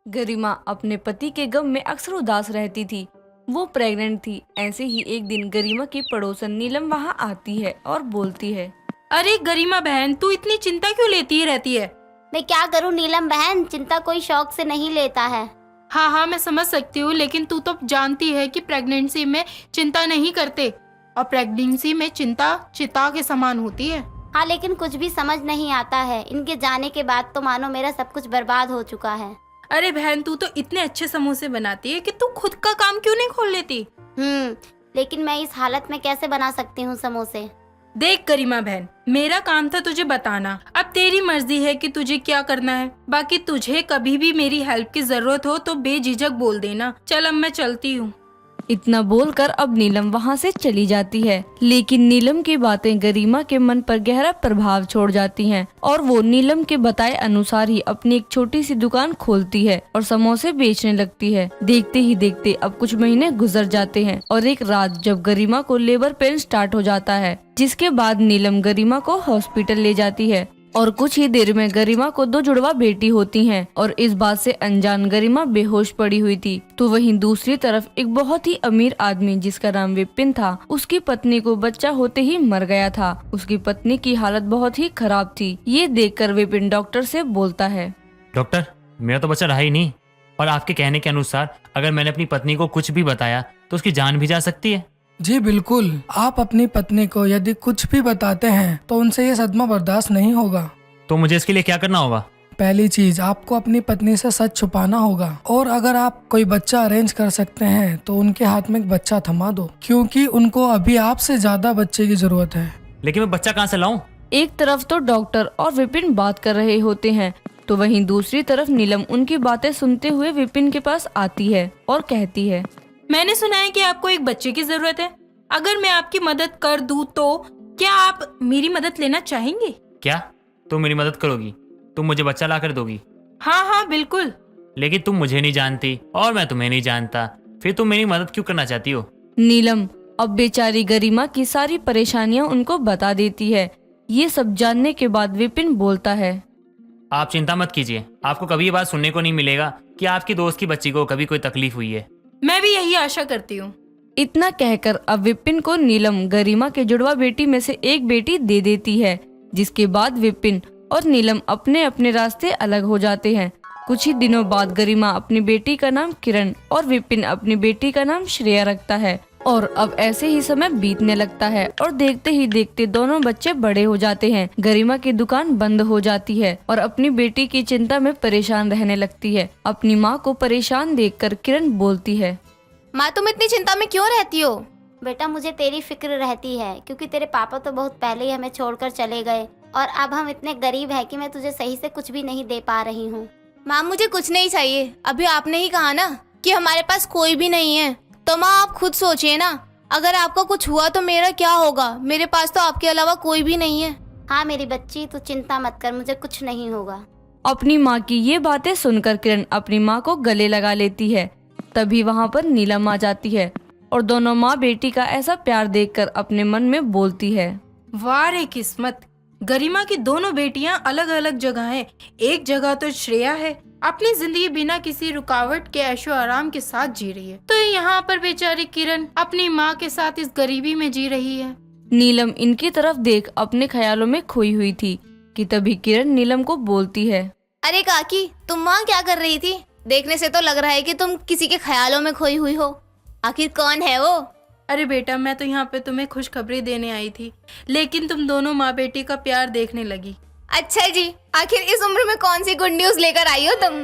गरिमा अपने पति के गम में अक्सर उदास रहती थी। वो प्रेग्नेंट थी। ऐसे ही एक दिन गरिमा की पड़ोसन नीलम वहाँ आती है और बोलती है, अरे गरिमा बहन, तू इतनी चिंता क्यों लेती रहती है? मैं क्या करूं नीलम बहन, चिंता कोई शौक से नहीं लेता है। हाँ, मैं समझ सकती हूँ, लेकिन तू तो जानती है कि प्रेगनेंसी में चिंता नहीं करते और प्रेगनेंसी में चिंता चिता के समान होती है। हाँ, लेकिन कुछ भी समझ नहीं आता है। इनके जाने के बाद तो मानो मेरा सब कुछ बर्बाद हो चुका है। अरे बहन, तू तो इतने अच्छे समोसे बनाती है कि तू खुद का काम क्यों नहीं खोल लेती? लेकिन मैं इस हालत में कैसे बना सकती हूँ समोसे? देख गरिमा बहन, मेरा काम था तुझे बताना। अब तेरी मर्जी है कि तुझे क्या करना है। बाकी तुझे कभी भी मेरी हेल्प की जरूरत हो तो बेझिझक बोल देना। चल अब मैं चलती हूँ। इतना बोलकर अब नीलम वहाँ से चली जाती है। लेकिन नीलम की बातें गरिमा के मन पर गहरा प्रभाव छोड़ जाती हैं और वो नीलम के बताए अनुसार ही अपनी एक छोटी सी दुकान खोलती है और समोसे बेचने लगती है। देखते ही देखते अब कुछ महीने गुजर जाते हैं और एक रात जब गरिमा को लेबर पेन स्टार्ट हो जाता है, जिसके बाद नीलम गरिमा को हॉस्पिटल ले जाती है और कुछ ही देर में गरिमा को 2 जुड़वा बेटी होती हैं और इस बात से अनजान गरिमा बेहोश पड़ी हुई थी। तो वहीं दूसरी तरफ एक बहुत ही अमीर आदमी जिसका नाम विपिन था, उसकी पत्नी को बच्चा होते ही मर गया था। उसकी पत्नी की हालत बहुत ही खराब थी। ये देखकर विपिन डॉक्टर से बोलता है, डॉक्टर, मेरा तो बच्चा रहा ही नहीं और आपके कहने के अनुसार अगर मैंने अपनी पत्नी को कुछ भी बताया तो उसकी जान भी जा सकती है। जी बिल्कुल, आप अपनी पत्नी को यदि कुछ भी बताते हैं तो उनसे ये सदमा बर्दाश्त नहीं होगा। तो मुझे इसके लिए क्या करना होगा? पहली चीज, आपको अपनी पत्नी से सच छुपाना होगा और अगर आप कोई बच्चा अरेंज कर सकते हैं तो उनके हाथ में एक बच्चा थमा दो, क्योंकि उनको अभी आपसे ज्यादा बच्चे की जरूरत है। लेकिन मैं बच्चा कहाँ से लाऊं? एक तरफ तो डॉक्टर और विपिन बात कर रहे होते हैं तो वहीं दूसरी तरफ नीलम उनकी बातें सुनते हुए विपिन के पास आती है और कहती है, मैंने सुना है कि आपको एक बच्चे की जरूरत है। अगर मैं आपकी मदद कर दूं तो क्या आप मेरी मदद लेना चाहेंगे? क्या तुम मेरी मदद करोगी? तुम मुझे बच्चा ला कर दोगी? हाँ, बिल्कुल। लेकिन तुम मुझे नहीं जानती और मैं तुम्हें नहीं जानता, फिर तुम मेरी मदद क्यों करना चाहती हो? नीलम अब बेचारी गरिमा की सारी परेशानियां उनको बता देती है। ये सब जानने के बाद विपिन बोलता है, आप चिंता मत कीजिए, आपको कभी ये बात सुनने को नहीं मिलेगा कि आपकी दोस्त की बच्ची को कभी कोई तकलीफ हुई है। मैं भी यही आशा करती हूँ। इतना कहकर अब विपिन को नीलम गरिमा के जुड़वा बेटी में से एक बेटी दे देती है, जिसके बाद विपिन और नीलम अपने अपने रास्ते अलग हो जाते हैं। कुछ ही दिनों बाद गरिमा अपनी बेटी का नाम किरण और विपिन अपनी बेटी का नाम श्रेया रखता है और अब ऐसे ही समय बीतने लगता है और देखते ही देखते दोनों बच्चे बड़े हो जाते हैं। गरिमा की दुकान बंद हो जाती है और अपनी बेटी की चिंता में परेशान रहने लगती है। अपनी माँ को परेशान देखकर किरण बोलती है, माँ, तुम इतनी चिंता में क्यों रहती हो? बेटा, मुझे तेरी फिक्र रहती है क्योंकि तेरे पापा तो बहुत पहले ही हमें छोड़कर चले गए और अब हम इतने गरीब हैं कि मैं तुझे सही से कुछ भी नहीं दे पा रही हूँ। माँ, मुझे कुछ नहीं चाहिए। अभी आपने ही कहा ना कि हमारे पास कोई भी नहीं है, तो माँ आप खुद सोचिए ना, अगर आपको कुछ हुआ तो मेरा क्या होगा? मेरे पास तो आपके अलावा कोई भी नहीं है। हाँ मेरी बच्ची, तू चिंता मत कर, मुझे कुछ नहीं होगा। अपनी माँ की ये बातें सुनकर किरण अपनी माँ को गले लगा लेती है। तभी वहाँ पर नीलम आ जाती है और दोनों माँ बेटी का ऐसा प्यार देखकर अपने मन में बोलती है, वाह रे किस्मत, गरिमा की दोनों बेटियां अलग अलग जगह हैं। एक जगह तो श्रेया है, अपनी जिंदगी बिना किसी रुकावट के ऐशो आराम के साथ जी रही है, तो यहाँ पर बेचारी किरण अपनी माँ के साथ इस गरीबी में जी रही है। नीलम इनकी तरफ देख अपने ख्यालों में खोई हुई थी कि तभी किरण नीलम को बोलती है, अरे काकी, तुम वहाँ क्या कर रही थी? देखने से तो लग रहा है कि तुम किसी के ख्यालों में खोई हुई हो। आखिर कौन है वो? अरे बेटा, मैं तो यहाँ पे तुम्हें खुशखबरी देने आई थी, लेकिन तुम दोनों माँ बेटी का प्यार देखने लगी। अच्छा जी, आखिर इस उम्र में कौन सी गुड न्यूज लेकर आई हो तुम?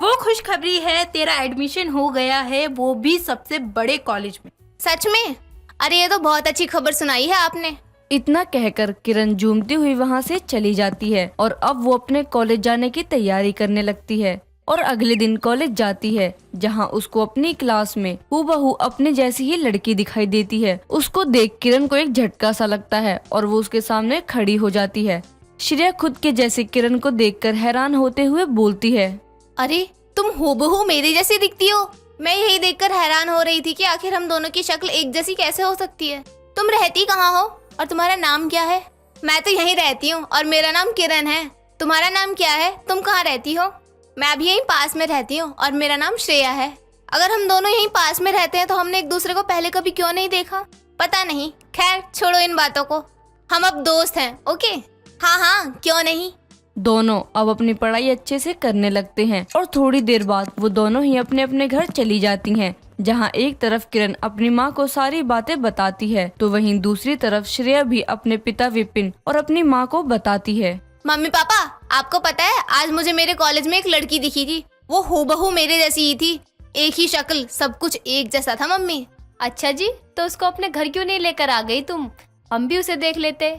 वो खुशखबरी है, तेरा एडमिशन हो गया है, वो भी सबसे बड़े कॉलेज में। सच में? अरे ये तो बहुत अच्छी खबर सुनाई है आपने। इतना कहकर किरण झूमती हुई वहाँ से चली जाती है और अब वो अपने कॉलेज जाने की तैयारी करने लगती है और अगले दिन कॉलेज जाती है, जहाँ उसको अपनी क्लास में हूबहू अपने जैसी ही लड़की दिखाई देती है। उसको देख किरण को एक झटका सा लगता है और वो उसके सामने खड़ी हो जाती है। श्रेया खुद के जैसे किरण को देखकर हैरान होते हुए बोलती है, अरे तुम हूबहू मेरी जैसी दिखती हो। मैं यही देखकर हैरान हो रही थी कि आखिर हम दोनों की शक्ल एक जैसी कैसे हो सकती है। तुम रहती कहाँ हो और तुम्हारा नाम क्या है? मैं तो यहीं रहती हूँ और मेरा नाम किरण है। तुम्हारा नाम क्या है? तुम कहाँ रहती हो? मैं अभी यहीं पास में रहती हूँ और मेरा नाम श्रेया है। अगर हम दोनों यहीं पास में रहते हैं तो हमने एक दूसरे को पहले कभी क्यों नहीं देखा, पता नहीं। खैर छोड़ो इन बातों को, हम अब दोस्त हैं। ओके, हाँ हाँ क्यों नहीं। दोनों अब अपनी पढ़ाई अच्छे से करने लगते हैं और थोड़ी देर बाद वो दोनों ही अपने अपने घर चली जाती हैं, जहाँ एक तरफ किरण अपनी माँ को सारी बातें बताती है तो वहीं दूसरी तरफ श्रेया भी अपने पिता विपिन और अपनी माँ को बताती है। मम्मी पापा, आपको पता है आज मुझे मेरे कॉलेज में एक लड़की दिखी थी, वो हूबहू मेरे जैसी ही थी, एक ही शक्ल, सब कुछ एक जैसा था मम्मी। अच्छा जी, तो उसको अपने घर क्यों नहीं लेकर आ गई तुम? हम भी उसे देख लेते।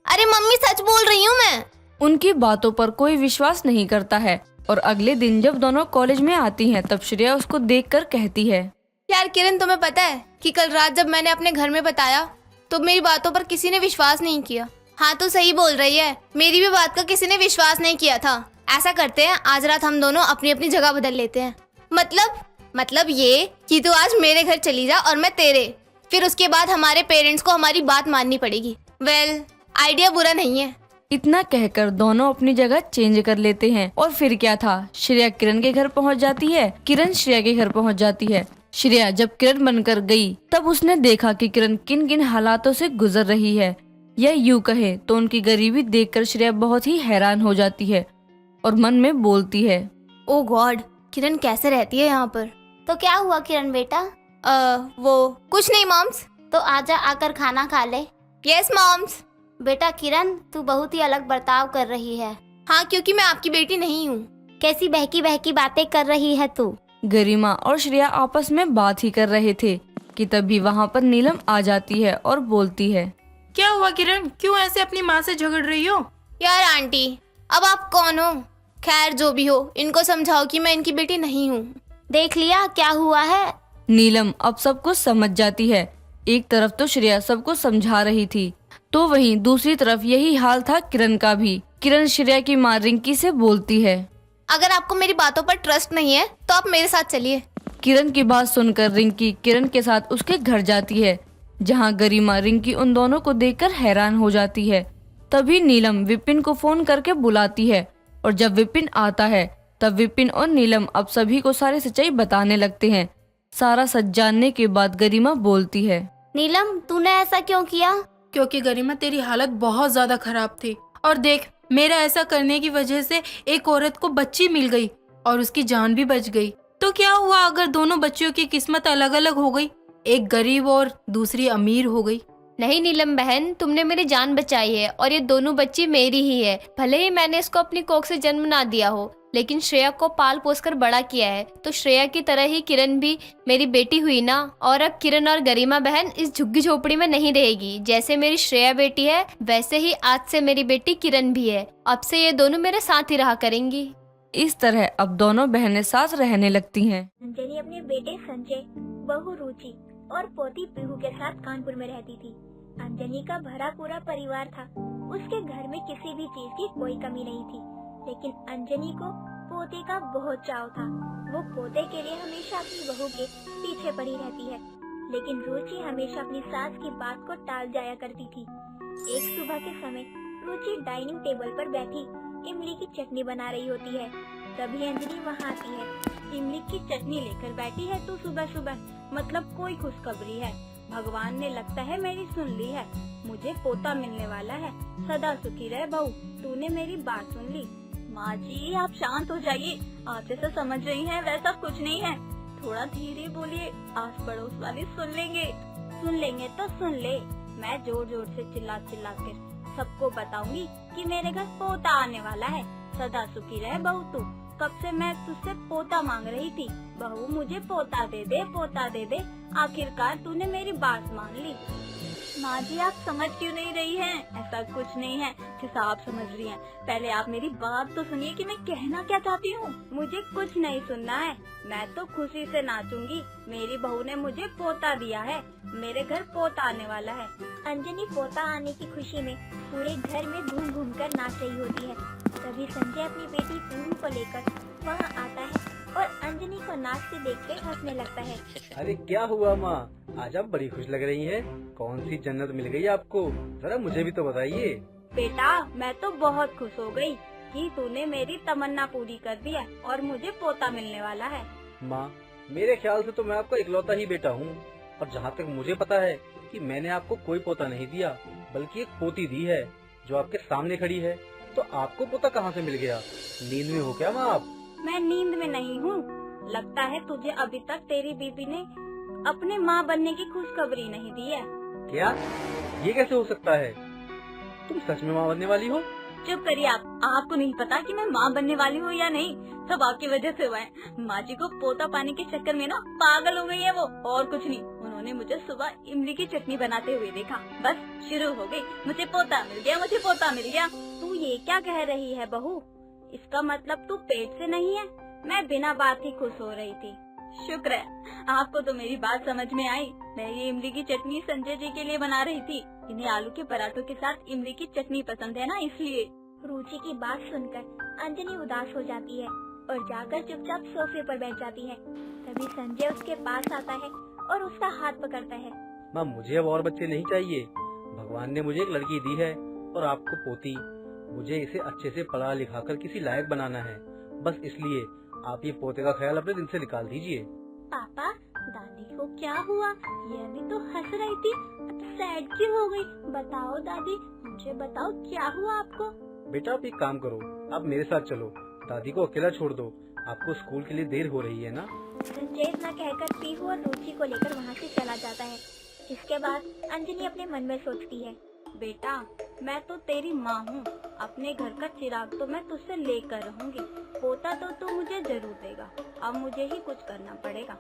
अरे मम्मी सच बोल रही हूँ मैं। उनकी बातों पर कोई विश्वास नहीं करता है और अगले दिन जब दोनों कॉलेज में आती हैं तब श्रेया उसको देखकर कहती है, यार किरण, तुम्हें पता है कि कल रात जब मैंने अपने घर में बताया तो मेरी बातों पर किसी ने विश्वास नहीं किया। हाँ तो सही बोल रही है, मेरी भी बात का किसी ने विश्वास नहीं किया था। ऐसा करते हैं, आज रात हम दोनों अपनी अपनी जगह बदल लेते हैं। मतलब ये कि तू आज मेरे घर चली जा और मैं तेरे, फिर उसके बाद हमारे पेरेंट्स को हमारी बात माननी पड़ेगी। वेल, आइडिया बुरा नहीं है। इतना कहकर दोनों अपनी जगह चेंज कर लेते हैं और फिर क्या था, श्रेया किरण के घर पहुंच जाती है, किरण श्रेया के घर पहुंच जाती है। श्रेया जब किरण बनकर गई तब उसने देखा कि किरण किन किन हालातों से गुजर रही है, या यूं कहे तो उनकी गरीबी देखकर श्रेया बहुत ही हैरान हो जाती है और मन में बोलती है, ओ गॉड, किरण कैसे रहती है यहाँ पर। तो क्या हुआ किरण बेटा? वो कुछ नहीं मॉम्स। तो आजा, आकर खाना खा ले। Yes moms. बेटा किरण, तू बहुत ही अलग बर्ताव कर रही है। हाँ, क्योंकि मैं आपकी बेटी नहीं हूँ। कैसी बहकी बहकी बातें कर रही है तू? गरिमा और श्रेया आपस में बात ही कर रहे थे कि तभी वहाँ पर नीलम आ जाती है और बोलती है, क्या हुआ किरण, क्यों ऐसे अपनी माँ से झगड़ रही हो? यार आंटी, अब आप कौन हो? खैर जो भी हो, इनको समझाओ कि मैं इनकी बेटी नहीं हूँ। देख लिया क्या हुआ है। नीलम अब सब कुछ समझ जाती है। एक तरफ तो श्रेया सबको समझा रही थी तो वहीं दूसरी तरफ यही हाल था किरण का भी। किरण श्रेया की माँ रिंकी से बोलती है, अगर आपको मेरी बातों पर ट्रस्ट नहीं है तो आप मेरे साथ चलिए। किरण की बात सुनकर रिंकी किरण के साथ उसके घर जाती है, जहाँ गरिमा रिंकी उन दोनों को देखकर हैरान हो जाती है। तभी नीलम विपिन को फोन करके बुलाती है और जब विपिन आता है तब विपिन और नीलम अब सभी को सारी सच्चाई बताने लगते हैं। सारा सच जानने के बाद गरिमा बोलती है, नीलम तूने ऐसा क्यों किया? क्योंकि गरिमा तेरी हालत बहुत ज्यादा खराब थी और देख, मेरा ऐसा करने की वजह से एक औरत को बच्ची मिल गई और उसकी जान भी बच गई। तो क्या हुआ अगर दोनों बच्चियों की किस्मत अलग अलग हो गई, एक गरीब और दूसरी अमीर हो गई? नहीं नीलम बहन, तुमने मेरी जान बचाई है और ये दोनों बच्ची मेरी ही है। भले ही मैंने इसको अपनी कोख से जन्म ना दिया हो, लेकिन श्रेया को पाल पोस कर बड़ा किया है, तो श्रेया की तरह ही किरण भी मेरी बेटी हुई ना। और अब किरण और गरिमा बहन इस झुग्गी झोपड़ी में नहीं रहेगी। जैसे मेरी श्रेया बेटी है वैसे ही आज से मेरी बेटी किरण भी है। अब से ये दोनों मेरे साथ ही रहा करेंगी। इस तरह अब दोनों बहनें साथ रहने लगती हैं। अंजलि अपने बेटे संजय, बहू रुचि और पोती पीहू के साथ कानपुर में रहती थी। अंजलि का भरा पूरा परिवार था। उसके घर में किसी भी चीज की कोई कमी नहीं थी, लेकिन अंजलि को पोते का बहुत चाव था। वो पोते के लिए हमेशा अपनी बहू के पीछे पड़ी रहती है, लेकिन रुचि हमेशा अपनी सास की बात को टाल जाया करती थी। एक सुबह के समय रुचि डाइनिंग टेबल पर बैठी इमली की चटनी बना रही होती है। तभी अंजलि वहाँ आती है। इमली की चटनी लेकर बैठी है तो सुबह सुबह, मतलब कोई खुशखबरी है। भगवान ने लगता है मेरी सुन ली है, मुझे पोता मिलने वाला है। सदा सुखी रहे बहू, तूने मेरी बात सुन ली। माँ जी आप शांत हो जाइए, आप जैसा समझ रही हैं वैसा कुछ नहीं है। थोड़ा धीरे बोलिए, आस पड़ोस वाले सुन लेंगे। सुन लेंगे तो सुन ले, मैं जोर जोर से चिल्ला चिल्ला कर सबको बताऊंगी कि मेरे घर पोता आने वाला है। सदा सुखी रहे बहू तू, कब से मैं तुझसे पोता मांग रही थी। बहू मुझे पोता दे दे, पोता दे दे। आखिरकार तूने मेरी बात मान ली। माँ जी आप समझ क्यों नहीं रही हैं? ऐसा कुछ नहीं है जैसा आप समझ रही हैं। पहले आप मेरी बात तो सुनिए कि मैं कहना क्या चाहती हूँ। मुझे कुछ नहीं सुनना है, मैं तो खुशी से नाचूंगी। मेरी बहू ने मुझे पोता दिया है, मेरे घर पोता आने वाला है। अंजलि पोता आने की खुशी में पूरे घर में घूम घूम कर नाच रही होती है। तभी संजय अपनी बेटी पीहू को लेकर वहाँ आता है और अंजलि को नाचते देखकर हंसने लगता है। अरे क्या हुआ माँ, आज आप बड़ी खुश लग रही हैं। कौन सी जन्नत मिल गई आपको, जरा मुझे भी तो बताइए। बेटा मैं तो बहुत खुश हो गई। कि तूने मेरी तमन्ना पूरी कर दी है और मुझे पोता मिलने वाला है। माँ, मेरे ख्याल से तो मैं आपका इकलौता ही बेटा हूँ, और जहाँ तक मुझे पता है कि मैंने आपको कोई पोता नहीं दिया, बल्कि एक पोती दी है जो आपके सामने खड़ी है। तो आपको पोता कहाँ से मिल गया? नींद में हो क्या माँ आप? मैं नींद में नहीं हूँ। लगता है तुझे अभी तक तेरी बीबी ने अपने माँ बनने की खुशखबरी नहीं दी है। क्या? ये कैसे हो सकता है? तुम सच में माँ बनने वाली हो? चुप करिए आप। आपको नहीं पता कि मैं माँ बनने वाली हूँ या नहीं? सब आपकी वजह से हुआ है। माँ जी को पोता पाने के चक्कर में ना पागल हो गई है वो, और कुछ नहीं। उन्होंने मुझे सुबह इमली की चटनी बनाते हुए देखा, बस शुरू हो गई, मुझे पोता मिल गया, मुझे पोता मिल गया। तू ये क्या कह रही है बहू? इसका मतलब तू पेट से नहीं है? मैं बिना बात ही खुश हो रही थी। शुक्र है आपको तो मेरी बात समझ में आई। मैं ये इमली की चटनी संजय जी के लिए बना रही थी। इन्हें आलू के पराठों के साथ इमली की चटनी पसंद है ना, इसलिए। रुचि की बात सुनकर अंजनी उदास हो जाती है और जाकर चुपचाप सोफे पर बैठ जाती है। तभी संजय उसके पास आता है और उसका हाथ पकड़ता है। माँ, मुझे अब और बच्चे नहीं चाहिए। भगवान ने मुझे एक लड़की दी है और आपको पोती। मुझे इसे अच्छे से पढ़ा लिखा कर किसी लायक बनाना है, बस इसलिए आप ये पोते का ख्याल अपने दिल से निकाल दीजिए। पापा, दादी को क्या हुआ? ये अभी तो हंस रही थी, अब सैड क्यों हो गई? बताओ दादी, मुझे बताओ क्या हुआ आपको? बेटा, आप एक काम करो, आप मेरे साथ चलो। दादी को अकेला छोड़ दो, आपको स्कूल के लिए देर हो रही है ना। संजय इतना कहकर पीहू और रुचि को लेकर वहाँ से चला जाता है। इसके बाद अंजनी अपने मन में सोचती है, बेटा मैं तो तेरी माँ हूँ, अपने घर का चिराग तो मैं तुझसे लेकर रहूंगी। पोता तो तू मुझे जरूर देगा, अब मुझे ही कुछ करना पड़ेगा।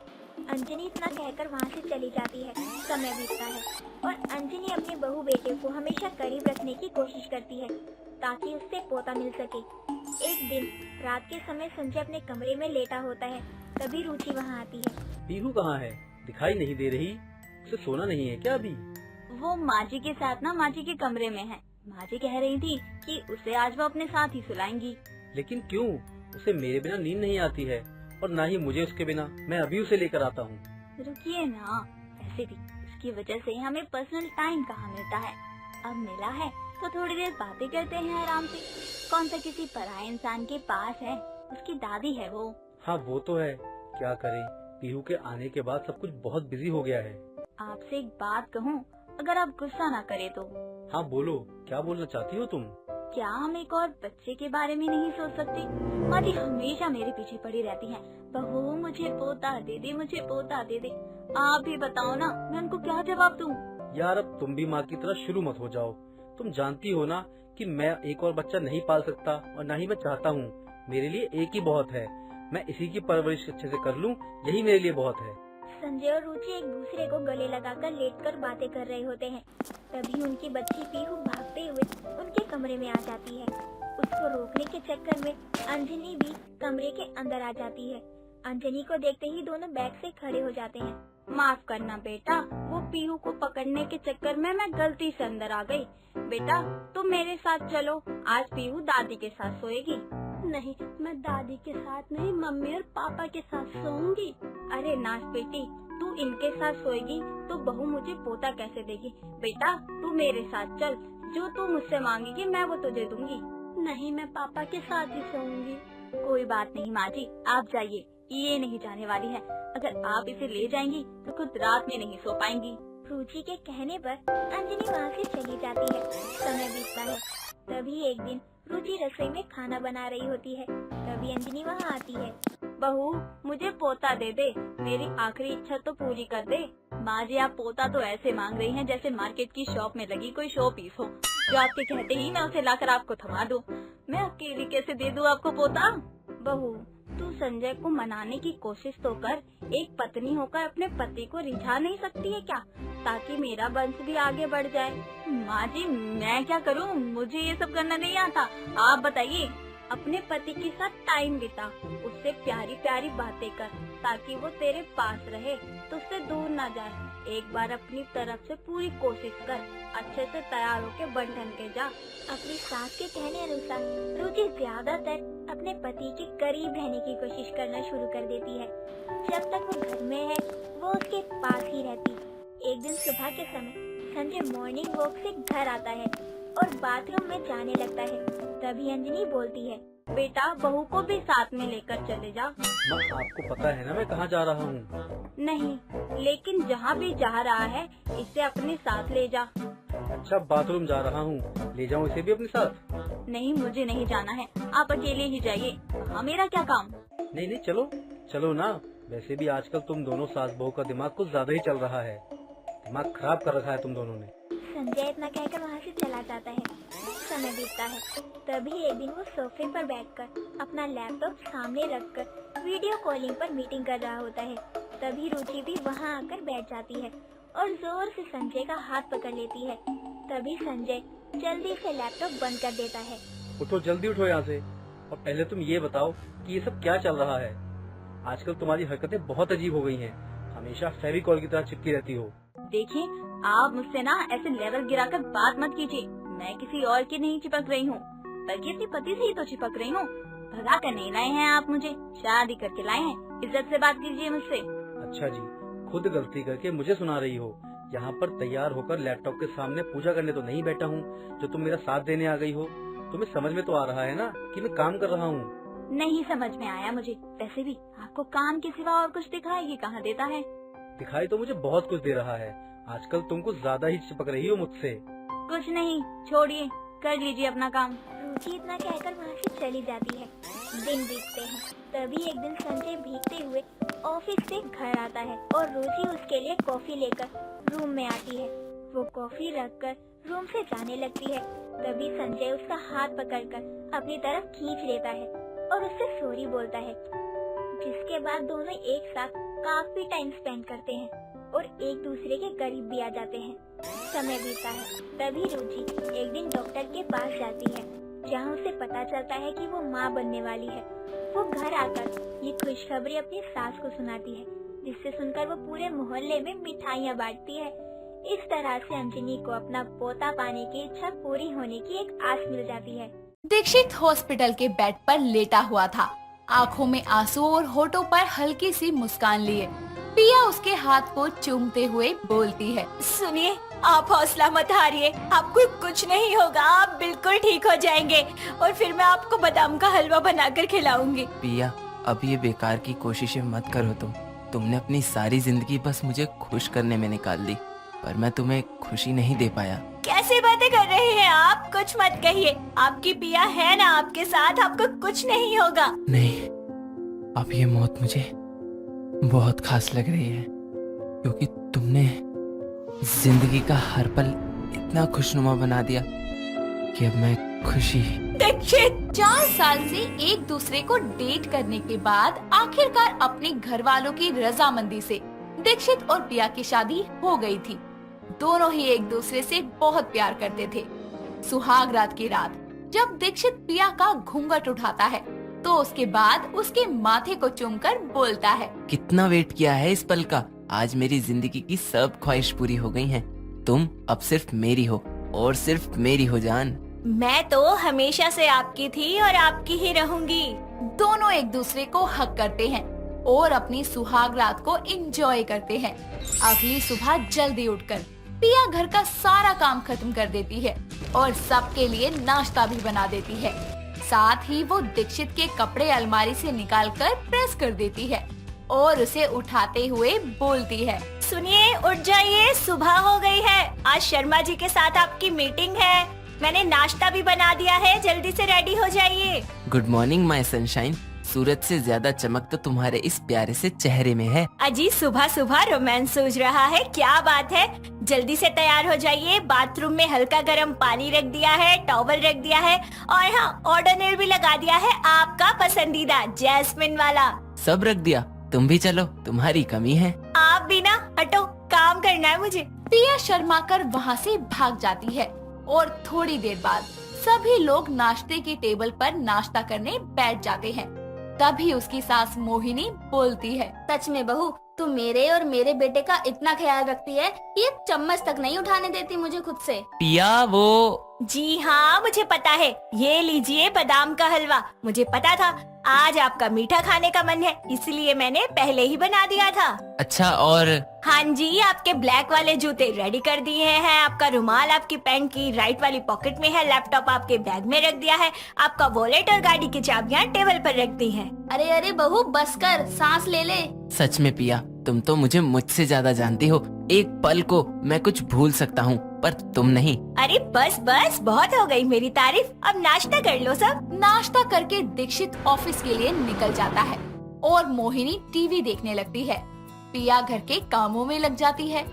अंजनी इतना कहकर वहाँ से चली जाती है। समय बीतता है और अंजनी अपने बहू बेटे को हमेशा करीब रखने की कोशिश करती है ताकि उससे पोता मिल सके। एक दिन रात के समय संजय अपने कमरे में लेटा होता है, तभी रुचि वहाँ आती है। पीहू कहाँ है? दिखाई नहीं दे रही। उसे सोना नहीं है क्या अभी? वो माँ जी के साथ ना माँ जी के कमरे में है। माँ जी कह रही थी कि उसे आज वो अपने साथ ही सुलाएंगी। लेकिन क्यों? उसे मेरे बिना नींद नहीं आती है और ना ही मुझे उसके बिना। मैं अभी उसे लेकर आता हूँ। रुकिए ना, ऐसे भी उसकी वजह से हमें पर्सनल टाइम कहाँ मिलता है। अब मिला है तो थोड़ी देर बातें करते हैं आराम से। कौन सा किसी पराये इंसान के पास है, उसकी दादी है वो। हाँ वो तो है, क्या करें, पीहू के आने के बाद सब कुछ बहुत बिजी हो गया है। आपसे एक बात कहूँ, अगर आप गुस्सा ना करे तो। हाँ बोलो, क्या बोलना चाहती हो तुम? क्या हम एक और बच्चे के बारे में नहीं सोच सकते? माँ जी हमेशा मेरे पीछे पड़ी रहती हैं, बहू मुझे पोता दे दे, मुझे पोता दे दे। आप भी बताओ ना, मैं उनको क्या जवाब दूँ? यार अब तुम भी माँ की तरह शुरू मत हो जाओ। तुम जानती हो ना कि मैं एक और बच्चा नहीं पाल सकता और ना ही मैं चाहता हूँ। मेरे लिए एक ही बहुत है। मैं इसी की परवरिश अच्छे से कर लूँ, यही मेरे लिए बहुत है। संजय और रुचि एक दूसरे को गले लगाकर लेटकर बातें कर रहे होते हैं। तभी उनकी बच्ची पीहू भागते हुए उनके कमरे में आ जाती है। उसको रोकने के चक्कर में अंजनी भी कमरे के अंदर आ जाती है। अंजनी को देखते ही दोनों बैग से खड़े हो जाते हैं। माफ करना बेटा, वो पीहू को पकड़ने के चक्कर में मैं गलती से अंदर आ गई। बेटा तुम मेरे साथ चलो, आज पीहू दादी के साथ सोएगी। नहीं, मैं दादी के साथ नहीं, मम्मी और पापा के साथ सोऊंगी। अरे नाच बेटी, तू इनके साथ सोएगी तो बहू मुझे पोता कैसे देगी? बेटा तू मेरे साथ चल, जो तू मुझसे मांगेगी मैं वो तुझे दूंगी। नहीं, मैं पापा के साथ ही सोऊंगी। कोई बात नहीं माँ जी, आप जाइए, ये नहीं जाने वाली है। अगर आप इसे ले जाएंगी तो खुद रात में नहीं सो पाएंगी। रुचि के कहने पर अंजनी वहाँ से चली जाती है। समय बीतता है। तभी एक दिन रुचि रसोई में खाना बना रही होती है। तभी अंजनी वहाँ आती है। बहू मुझे पोता दे दे, मेरी आखिरी इच्छा तो पूरी कर दे। माँ जी आप पोता तो ऐसे मांग रही हैं जैसे मार्केट की शॉप में लगी कोई शो पीस हो, जो आपके कहते ही मैं उसे लाकर आपको थमा दूं। मैं अकेली कैसे दे दूं आपको पोता? बहू तू संजय को मनाने की कोशिश तो कर। एक पत्नी होकर अपने पति को रिझा नहीं सकती है क्या, ताकि मेरा वंश भी आगे बढ़ जाए? माँ जी मैं क्या करूँ, मुझे ये सब करना नहीं आता। आप बताइए। अपने पति के साथ टाइम बिता, उससे प्यारी प्यारी बातें कर ताकि वो तेरे पास रहे, तुझसे दूर ना जाए। एक बार अपनी तरफ से पूरी कोशिश कर, अच्छे से तैयार होके बन ठन के जा। अपनी सास के कहने अनुसार रुचि ज्यादातर अपने पति के करीब रहने की कोशिश करना शुरू कर देती है। जब तक वो घर में है वो उसके पास ही रहती। एक दिन सुबह के समय संजय मॉर्निंग वॉक से घर आता है और बाथरूम में जाने लगता है। तभी अंजनी बोलती है, बेटा बहू को भी साथ में लेकर चले जा। माँ, आपको पता है ना मैं कहाँ जा रहा हूँ? नहीं, लेकिन जहाँ भी जा रहा है इसे अपने साथ ले जा। अच्छा, बाथरूम जा रहा हूँ, ले जाऊँ इसे भी अपने साथ? नहीं, मुझे नहीं जाना है, आप अकेले ही जाइए, वहाँ मेरा क्या काम। नहीं नहीं, चलो चलो ना। वैसे भी आजकल तुम दोनों सास बहू का दिमाग कुछ ज्यादा ही चल रहा है। दिमाग खराब कर रखा है तुम दोनों ने। संजय इतना कहकर वहाँ से चला जाता है। समय बीतता है। तभी एक दिन वो सोफे पर बैठकर अपना लैपटॉप सामने रखकर वीडियो कॉलिंग पर मीटिंग कर रहा होता है। तभी रुचि भी वहाँ आकर बैठ जाती है और जोर से संजय का हाथ पकड़ लेती है। तभी संजय जल्दी से लैपटॉप बंद कर देता है। उठो, जल्दी उठो यहाँ से। और पहले तुम ये बताओ कि ये सब क्या चल रहा है। आजकल तुम्हारी हरकतें बहुत अजीब हो गई हैं। हमेशा फेविकॉल की तरह चिपकी रहती हो। देखिए, आप मुझसे ना ऐसे लेवल गिराकर बात मत कीजिए। मैं किसी और की नहीं चिपक रही हूँ, बल्कि अपने पति से ही तो चिपक रही हूँ। भगा कर नहीं लाए हैं आप मुझे, शादी करके लाए हैं। इज्जत से बात कीजिए मुझसे। अच्छा जी, खुद गलती करके मुझे सुना रही हो। यहाँ पर तैयार होकर लैपटॉप के सामने पूजा करने तो नहीं बैठा हूँ जो तुम मेरा साथ देने आ गई हो। तुम्हें समझ में तो आ रहा है ना कि मैं काम कर रहा हूँ? नहीं समझ में आया मुझे। वैसे भी आपको काम के सिवा और कुछ दिखाई कहाँ देता है। दिखाई तो मुझे बहुत कुछ दे रहा है। आजकल तुम कुछ ज्यादा ही चिपक रही हो मुझसे। कुछ नहीं, छोड़िए, कर लीजिए अपना काम। रुचि इतना कहकर वहाँ से चली जाती है। दिन बीतते हैं। तभी एक दिन संजय भीगते हुए ऑफिस से घर आता है और रुचि उसके लिए कॉफी लेकर रूम में आती है। वो कॉफी रखकर रूम से जाने लगती है। तभी संजय उसका हाथ पकड़कर अपनी तरफ खींच लेता है और उससे सॉरी बोलता है, जिसके बाद दोनों एक साथ काफी टाइम स्पेंड करते हैं और एक दूसरे के करीब भी आ जाते हैं। समय बीतता है। तभी रुचि एक दिन डॉक्टर के पास जाती है, जहाँ उसे पता चलता है कि वो माँ बनने वाली है। वो घर आकर ये खुशखबरी अपनी सास को सुनाती है, जिससे सुनकर वो पूरे मोहल्ले में मिठाइयाँ बांटती है। इस तरह से अंजनी को अपना पोता पाने की इच्छा पूरी होने की एक आस मिल जाती है। दीक्षित हॉस्पिटल के बेड पर लेटा हुआ था, आंखों में आंसू और होठों पर हल्की सी मुस्कान लिए। पिया उसके हाथ को चूमते हुए बोलती है, सुनिए, आप हौसला मत हारिए, आपको कुछ नहीं होगा, आप बिल्कुल ठीक हो जाएंगे और फिर मैं आपको बादाम का हलवा बनाकर खिलाऊंगी। पिया, अब ये बेकार की कोशिशें मत करो। तुमने अपनी सारी जिंदगी बस मुझे खुश करने में निकाल दी, पर मैं तुम्हें खुशी नहीं दे पाया। कैसी बातें कर रहे हैं आप? कुछ मत कहिए, आपकी पिया है ना आपके साथ, आपको कुछ नहीं होगा। नहीं, अब ये मौत मुझे बहुत खास लग रही है, क्योंकि तुमने जिंदगी का हर पल इतना खुशनुमा बना दिया कि अब मैं खुशी। दीक्षित 4 साल से एक दूसरे को डेट करने के बाद आखिरकार अपने घर वालों की रजामंदी से दीक्षित और पिया की शादी हो गई थी। दोनों ही एक दूसरे से बहुत प्यार करते थे। सुहाग रात की रात जब दीक्षित पिया का घूंघट उठाता है तो उसके बाद उसके माथे को चूमकर बोलता है, कितना वेट किया है इस पल का। आज मेरी जिंदगी की सब ख्वाहिश पूरी हो गई हैं। तुम अब सिर्फ मेरी हो और सिर्फ मेरी हो जान। मैं तो हमेशा से आपकी थी और आपकी ही रहूंगी। दोनों एक दूसरे को हक करते हैं और अपनी सुहाग रात को एंजॉय करते हैं। अगली सुबह जल्दी उठकर पिया घर का सारा काम खत्म कर देती है और सबके लिए नाश्ता भी बना देती है। साथ ही वो दीक्षित के कपड़े अलमारी से निकालकर प्रेस कर देती है और उसे उठाते हुए बोलती है, सुनिए, उठ जाइए, सुबह हो गई है। आज शर्मा जी के साथ आपकी मीटिंग है। मैंने नाश्ता भी बना दिया है, जल्दी से रेडी हो जाइए। Good morning my sunshine. सूरज से ज्यादा चमक तो तुम्हारे इस प्यारे से चेहरे में है। अजी सुबह सुबह रोमांस सूझ रहा है, क्या बात है। जल्दी से तैयार हो जाइए। बाथरूम में हल्का गर्म पानी रख दिया है, टॉवल रख दिया है और हाँ, ऑर्डरनेल भी लगा दिया है, आपका पसंदीदा जैस्मिन वाला। सब रख दिया, तुम भी चलो, तुम्हारी कमी है। आप भी ना, हटो, काम करना है मुझे। पिया शर्मा कर वहाँ से भाग जाती है और थोड़ी देर बाद सभी लोग नाश्ते की टेबल पर नाश्ता करने बैठ जाते हैं। तभी उसकी सास मोहिनी बोलती है, सच में बहू, तू मेरे और मेरे बेटे का इतना ख्याल रखती है कि एक चम्मच तक नहीं उठाने देती मुझे खुद से। पिया, वो जी हाँ, मुझे पता है। ये लीजिए बादाम का हलवा। मुझे पता था आज आपका मीठा खाने का मन है, इसलिए मैंने पहले ही बना दिया था। अच्छा, और हाँ जी, आपके ब्लैक वाले जूते रेडी कर दिए हैं, आपका रुमाल आपकी पैंट की राइट वाली पॉकेट में है, लैपटॉप आपके बैग में रख दिया है, आपका वॉलेट और गाड़ी की चाबियाँ टेबल पर रख दी हैं। अरे अरे बहू बस कर, सांस ले ले। सच में पिया, तुम तो मुझे मुझसे ज्यादा जानती हो। एक पल को मैं कुछ भूल सकता हूँ, पर तुम नहीं। अरे बस बस, बहुत हो गई मेरी तारीफ, अब नाश्ता कर लो सब। नाश्ता करके दीक्षित ऑफिस के लिए निकल जाता है और मोहिनी टीवी देखने लगती है। पिया घर के कामों में लग जाती है।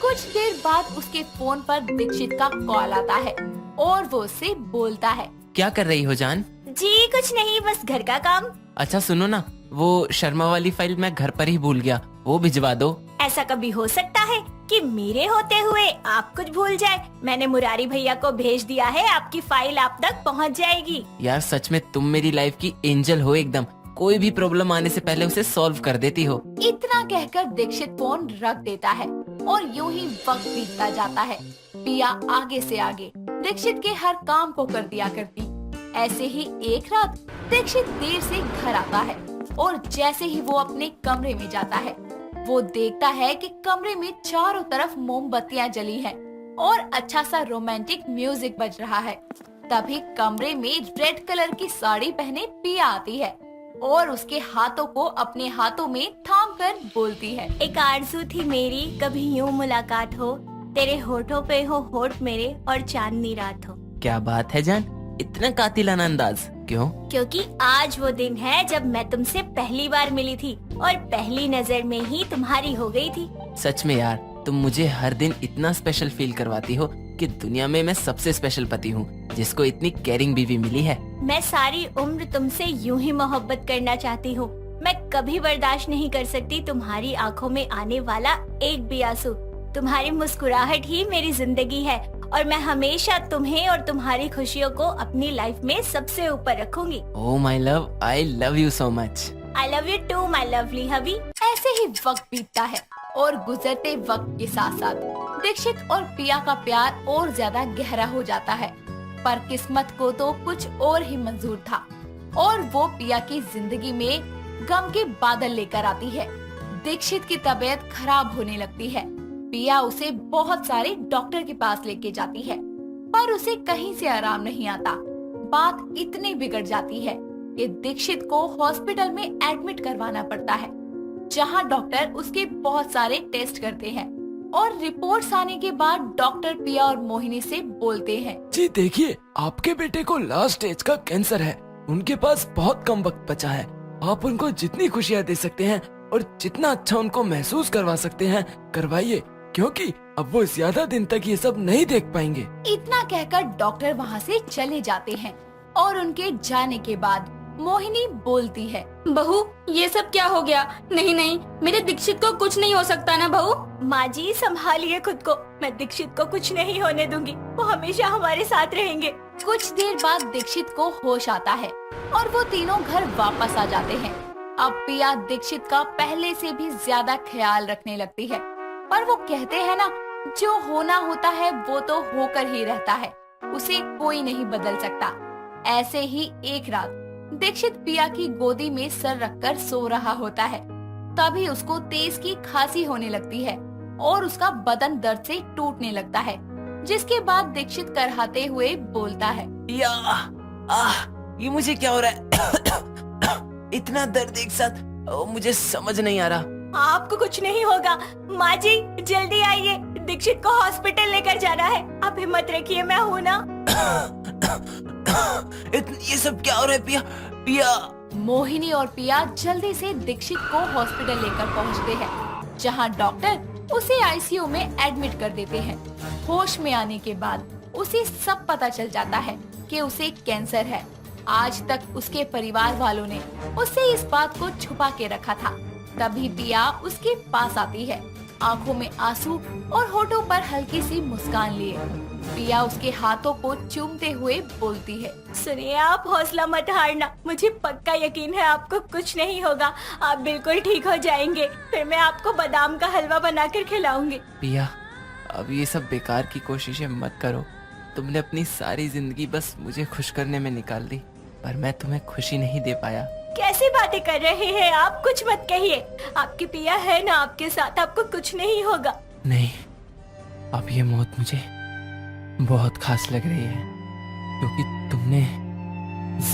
कुछ देर बाद उसके फोन पर दीक्षित का कॉल आता है और वो उससे बोलता है। क्या कर रही हो जान? जी कुछ नहीं, बस घर का काम। अच्छा सुनो ना, वो शर्मा वाली फाइल मैं घर पर ही भूल गया, वो भिजवा दो। ऐसा कभी हो सकता है कि मेरे होते हुए आप कुछ भूल जाए? मैंने मुरारी भैया को भेज दिया है, आपकी फाइल आप तक पहुंच जाएगी। यार सच में तुम मेरी लाइफ की एंजल हो एकदम। कोई भी प्रॉब्लम आने से पहले उसे सॉल्व कर देती हो। इतना कहकर दीक्षित फोन रख देता है और यूं ही वक्त बीतता जाता है। पिया आगे से आगे दीक्षित के हर काम को कर दिया करती। ऐसे ही एक रात दीक्षित देर से घर आता है और जैसे ही वो अपने कमरे में जाता है, वो देखता है कि कमरे में चारों तरफ मोमबत्तियां जली हैं और अच्छा सा रोमांटिक म्यूजिक बज रहा है। तभी कमरे में रेड कलर की साड़ी पहने पिया आती है और उसके हाथों को अपने हाथों में थाम कर बोलती है। एक आरज़ू थी मेरी, कभी यूं मुलाकात हो, तेरे होठों पे हो होठ मेरे और चांदनी रात हो। क्या बात है जान, इतना कातिलाना अंदाज क्यों? क्योंकि आज वो दिन है जब मैं तुमसे पहली बार मिली थी और पहली नजर में ही तुम्हारी हो गई थी। सच में यार, तुम मुझे हर दिन इतना स्पेशल फील करवाती हो कि दुनिया में मैं सबसे स्पेशल पति हूँ जिसको इतनी केयरिंग बीवी मिली है। मैं सारी उम्र तुमसे यूं ही मोहब्बत करना चाहती हूँ। मैं कभी बर्दाश्त नहीं कर सकती तुम्हारी आंखों में आने वाला एक भी आंसू। तुम्हारी मुस्कुराहट ही मेरी जिंदगी है और मैं हमेशा तुम्हें और तुम्हारी खुशियों को अपनी लाइफ में सबसे ऊपर रखूंगी। Oh my love, I love you so much. I love you too my lovely hubby. ऐसे ही वक्त बीतता है और गुजरते वक्त के साथ साथ दीक्षित और पिया का प्यार और ज्यादा गहरा हो जाता है। पर किस्मत को तो कुछ और ही मंजूर था और वो पिया की जिंदगी में गम के बादल लेकर आती है। दीक्षित की तबीयत खराब होने लगती है। पिया उसे बहुत सारे डॉक्टर के पास लेके जाती है, पर उसे कहीं से आराम नहीं आता। बात इतनी बिगड़ जाती है कि दीक्षित को हॉस्पिटल में एडमिट करवाना पड़ता है, जहां डॉक्टर उसके बहुत सारे टेस्ट करते हैं और रिपोर्ट्स आने के बाद डॉक्टर पिया और मोहिनी से बोलते हैं। जी देखिए, आपके बेटे को लास्ट स्टेज का कैंसर है। उनके पास बहुत कम वक्त बचा है। आप उनको जितनी खुशियाँ दे सकते हैं और जितना अच्छा उनको महसूस करवा सकते हैं करवाइए, क्योंकि अब वो ज्यादा दिन तक ये सब नहीं देख पाएंगे। इतना कहकर डॉक्टर वहाँ से चले जाते हैं और उनके जाने के बाद मोहिनी बोलती है। बहू ये सब क्या हो गया? नहीं नहीं, मेरे दीक्षित को कुछ नहीं हो सकता ना बहू। माँ जी संभालिए खुद को, मैं दीक्षित को कुछ नहीं होने दूंगी, वो हमेशा हमारे साथ रहेंगे। कुछ देर बाद दीक्षित को होश आता है और वो तीनों घर वापस आ जाते हैं। अब पिया दीक्षित का पहले से भी ज्यादा ख्याल रखने लगती है, पर वो कहते हैं ना, जो होना होता है वो तो होकर ही रहता है, उसे कोई नहीं बदल सकता। ऐसे ही एक रात दीक्षित पिया की गोदी में सर रखकर सो रहा होता है। तभी उसको तेज की खांसी होने लगती है और उसका बदन दर्द से टूटने लगता है, जिसके बाद दीक्षित करहाते हुए बोलता है। ये मुझे क्या हो रहा है? इतना दर्द एक साथ, मुझे समझ नहीं आ रहा। आपको कुछ नहीं होगा। माँ जी जल्दी आइए, दीक्षित को हॉस्पिटल लेकर जाना है। आप हिम्मत रखिए, मैं हूँ ना। ये सब क्या हो रहा है पिया? पिया। मोहिनी और पिया जल्दी से दीक्षित को हॉस्पिटल लेकर पहुंचते हैं, जहां डॉक्टर उसे आईसीयू में एडमिट कर देते हैं। होश में आने के बाद उसे सब पता चल जाता है कि उसे कैंसर है। आज तक उसके परिवार वालों ने उससे इस बात को छुपा के रखा था। तभी पिया उसके पास आती है, आंखों में आंसू और होठों पर हल्की सी मुस्कान लिए। पिया उसके हाथों को चूमते हुए बोलती है। सुनिए, आप हौसला मत हारना, मुझे पक्का यकीन है आपको कुछ नहीं होगा। आप बिल्कुल ठीक हो जाएंगे। फिर मैं आपको बादाम का हलवा बनाकर खिलाऊंगी। पिया, अब ये सब बेकार की कोशिशें मत करो। तुमने अपनी सारी जिंदगी बस मुझे खुश करने में निकाल दी, पर मैं तुम्हें खुशी नहीं दे पाया। कैसी बातें कर रहे हैं आप? कुछ मत कहिए। आपकी पिया है ना आपके साथ, आपको कुछ नहीं होगा। नहीं, अब ये मौत मुझे बहुत खास लग रही है, क्योंकि तुमने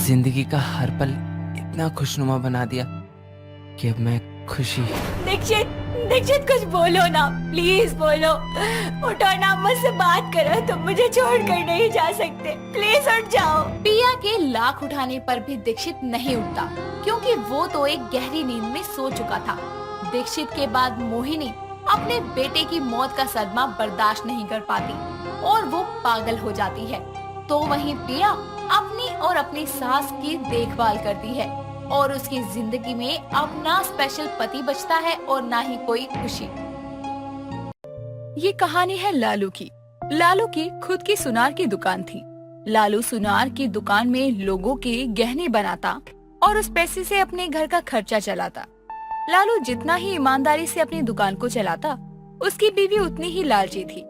जिंदगी का हर पल इतना खुशनुमा बना दिया कि अब मैं खुशी। दीक्षित, दीक्षित कुछ बोलो ना, प्लीज बोलो। उठो ना, मुझसे बात करो। तुम मुझे छोड़कर नहीं जा सकते, प्लीज उठ जाओ। पिया के लाख उठाने पर भी दीक्षित नहीं उठता, क्योंकि वो तो एक गहरी नींद में सो चुका था। दीक्षित के बाद मोहिनी अपने बेटे की मौत का सदमा बर्दाश्त नहीं कर पाती और वो पागल हो जाती है। तो वहीं पिया अपनी और अपनी सास की देखभाल करती है और उसकी जिंदगी में अब ना स्पेशल पति बचता है और ना ही कोई खुशी। ये कहानी है लालू की। लालू की खुद की सुनार की दुकान थी। लालू सुनार की दुकान में लोगों के गहने बनाता और उस पैसे से अपने घर का खर्चा चलाता। लालू जितना ही ईमानदारी से अपनी दुकान को चलाता, उसकी बीवी उतनी ही लालची थी।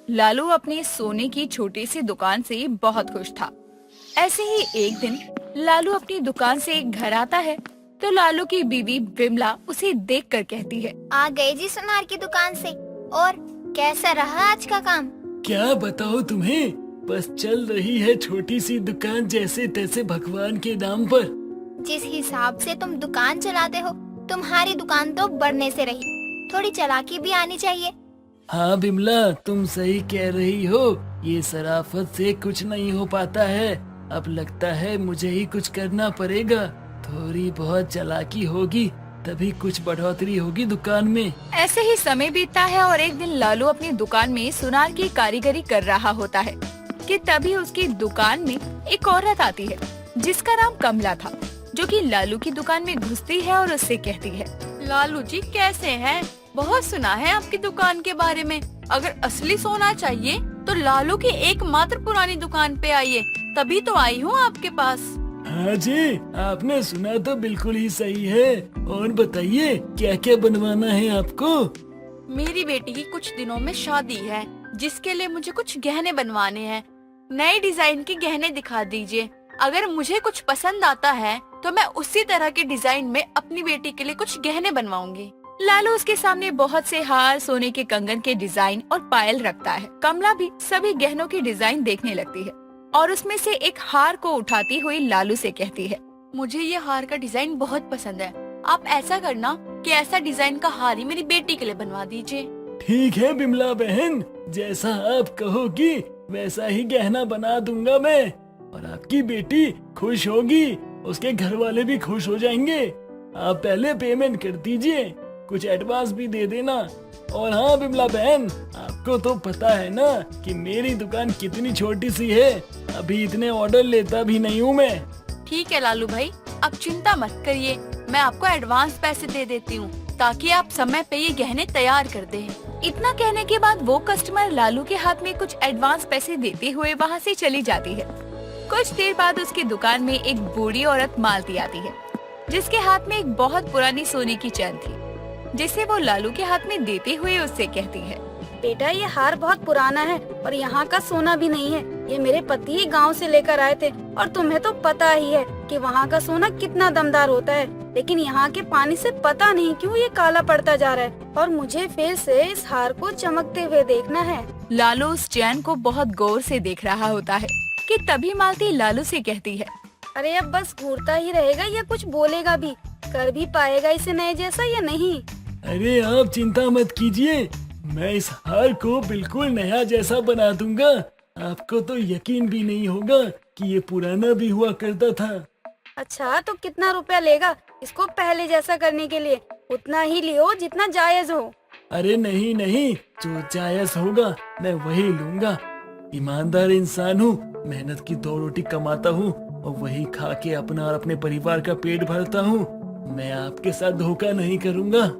लालू अपनी सोने की छोटी सी दुकान से बहुत खुश था। ऐसे ही एक दिन लालू अपनी दुकान से एक घर आता है तो लालू की बीवी विमला उसे देखकर कहती है, आ गए जी सुनार की दुकान से, और कैसा रहा आज का काम? क्या बताओ तुम्हें, बस चल रही है छोटी सी दुकान जैसे तैसे भगवान के नाम पर। जिस हिसाब से तुम दुकान चलाते हो, तुम्हारी दुकान तो बढ़ने से रही, थोड़ी चालाकी भी आनी चाहिए। हाँ बिमला, तुम सही कह रही हो। ये शराफत से कुछ नहीं हो पाता है। अब लगता है मुझे ही कुछ करना पड़ेगा। थोड़ी बहुत चालाकी होगी तभी कुछ बढ़ोतरी होगी दुकान में। ऐसे ही समय बीतता है और एक दिन लालू अपनी दुकान में सुनार की कारीगरी कर रहा होता है कि तभी उसकी दुकान में एक औरत आती है जिसका नाम कमला था, जो कि लालू की दुकान में घुसती है और उससे कहती है, लालू जी कैसे हैं? बहुत सुना है आपकी दुकान के बारे में। अगर असली सोना चाहिए तो लालू की एकमात्र पुरानी दुकान पे आइए, तभी तो आई हूँ आपके पास। हाँ जी, आपने सुना तो बिल्कुल ही सही है। और बताइए क्या क्या बनवाना है आपको? मेरी बेटी की कुछ दिनों में शादी है, जिसके लिए मुझे कुछ गहने बनवाने हैं। नए डिजाइन के गहने दिखा दीजिए। अगर मुझे कुछ पसंद आता है तो मैं उसी तरह के डिजाइन में अपनी बेटी के लिए कुछ गहने बनवाऊंगी। लालू उसके सामने बहुत से हार, सोने के कंगन के डिजाइन और पायल रखता है। कमला भी सभी गहनों की डिजाइन देखने लगती है और उसमें से एक हार को उठाती हुई लालू से कहती है, मुझे ये हार का डिजाइन बहुत पसंद है। आप ऐसा करना कि ऐसा डिजाइन का हार ही मेरी बेटी के लिए बनवा दीजिए। ठीक है बिमला बहन, जैसा आप कहोगी वैसा ही गहना बना दूंगा मैं। और आपकी बेटी खुश होगी, उसके घर वाले भी खुश हो जाएंगे। आप पहले पेमेंट कर दीजिए, कुछ एडवांस भी दे देना। और हाँ बिमला बहन, आपको तो पता है ना कि मेरी दुकान कितनी छोटी सी है, अभी इतने ऑर्डर लेता भी नहीं हूँ मैं। ठीक है लालू भाई, अब चिंता मत करिए, मैं आपको एडवांस पैसे दे देती हूँ ताकि आप समय पे ये गहने तैयार कर दें। इतना कहने के बाद वो कस्टमर लालू के हाथ में कुछ एडवांस पैसे देते हुए वहाँ से चली जाती है। कुछ देर बाद उसकी दुकान में एक बूढ़ी औरत मालती आती है, जिसके हाथ में एक बहुत पुरानी सोने की चैन थी, जिसे वो लालू के हाथ में देते हुए उससे कहती है, बेटा ये हार बहुत पुराना है और यहाँ का सोना भी नहीं है। ये मेरे पति ही गांव से लेकर आए थे और तुम्हें तो पता ही है कि वहाँ का सोना कितना दमदार होता है, लेकिन यहाँ के पानी से पता नहीं क्यों ये काला पड़ता जा रहा है और मुझे फिर से इस हार को चमकते हुए देखना है। लालू उस चैन को बहुत गौर से देख रहा होता है कि तभी मालती लालू से कहती है, अरे अब बस घूरता ही रहेगा या कुछ बोलेगा भी? कर भी पाएगा इसे नए जैसा या नहीं? अरे आप चिंता मत कीजिए, मैं इस हार को बिल्कुल नया जैसा बना दूंगा। आपको तो यकीन भी नहीं होगा कि ये पुराना भी हुआ करता था। अच्छा तो कितना रुपया लेगा इसको पहले जैसा करने के लिए? उतना ही लियो जितना जायज हो। अरे नहीं नहीं, जो जायज होगा मैं वही लूंगा। ईमानदार इंसान हूँ, मेहनत की 2 रोटी कमाता हूँ और वही खा के अपना और अपने परिवार का पेट भरता हूँ। मैं आपके साथ धोखा नहीं करूँगा।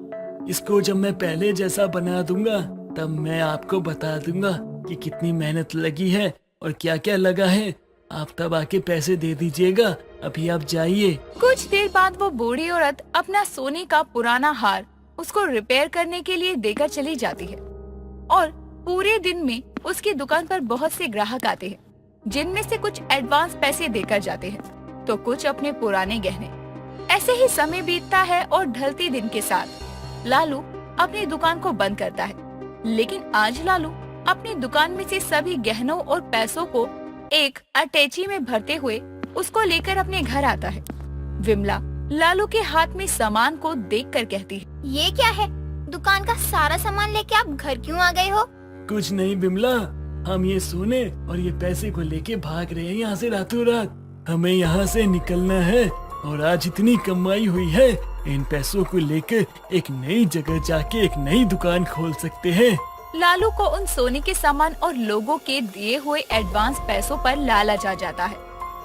इसको जब मैं पहले जैसा बना दूंगा तब मैं आपको बता दूंगा कि कितनी मेहनत लगी है और क्या क्या लगा है। आप तब आके पैसे दे दीजिएगा। अभी आप जाइए। कुछ देर बाद वो बूढ़ी औरत अपना सोने का पुराना हार उसको रिपेयर करने के लिए देकर चली जाती है और पूरे दिन में उसकी दुकान पर बहुत से ग्राहक आते हैं, जिनमें से कुछ एडवांस पैसे देकर जाते हैं तो कुछ अपने पुराने गहने। ऐसे ही समय बीतता है और ढलते दिन के साथ लालू अपनी दुकान को बंद करता है। लेकिन आज लालू अपनी दुकान में से सभी गहनों और पैसों को एक अटैची में भरते हुए उसको लेकर अपने घर आता है। विमला लालू के हाथ में सामान को देखकर कहती है, ये क्या है? दुकान का सारा सामान लेके आप घर क्यों आ गए हो? कुछ नहीं बिमला, हम ये सोने और ये पैसे को लेके भाग रहे हैं यहाँ से रातों रात। हमें यहाँ से निकलना है और आज इतनी कमाई हुई है, इन पैसों को लेकर एक नई जगह जाके एक नई दुकान खोल सकते हैं। लालू को उन सोने के सामान और लोगों के दिए हुए एडवांस पैसों पर लालच आ जाता है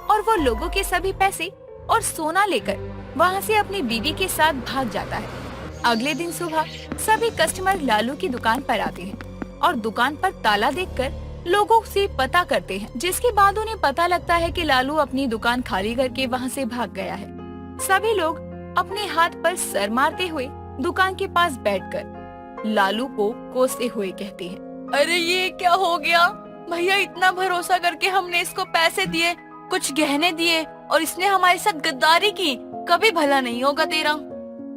और वो लोगों के सभी पैसे और सोना लेकर वहाँ से अपनी बीवी के साथ भाग जाता है। अगले दिन सुबह सभी कस्टमर लालू की दुकान पर आते हैं और दुकान पर ताला देखकर लोगों से पता करते हैं, जिसके बाद उन्हें पता लगता है कि लालू अपनी दुकान खाली करके वहाँ से भाग गया है। सभी लोग अपने हाथ पर सर मारते हुए दुकान के पास बैठकर लालू को कोसते हुए कहते हैं, अरे ये क्या हो गया भैया, इतना भरोसा करके हमने इसको पैसे दिए, कुछ गहने दिए और इसने हमारे साथ गद्दारी की, कभी भला नहीं होगा तेरा।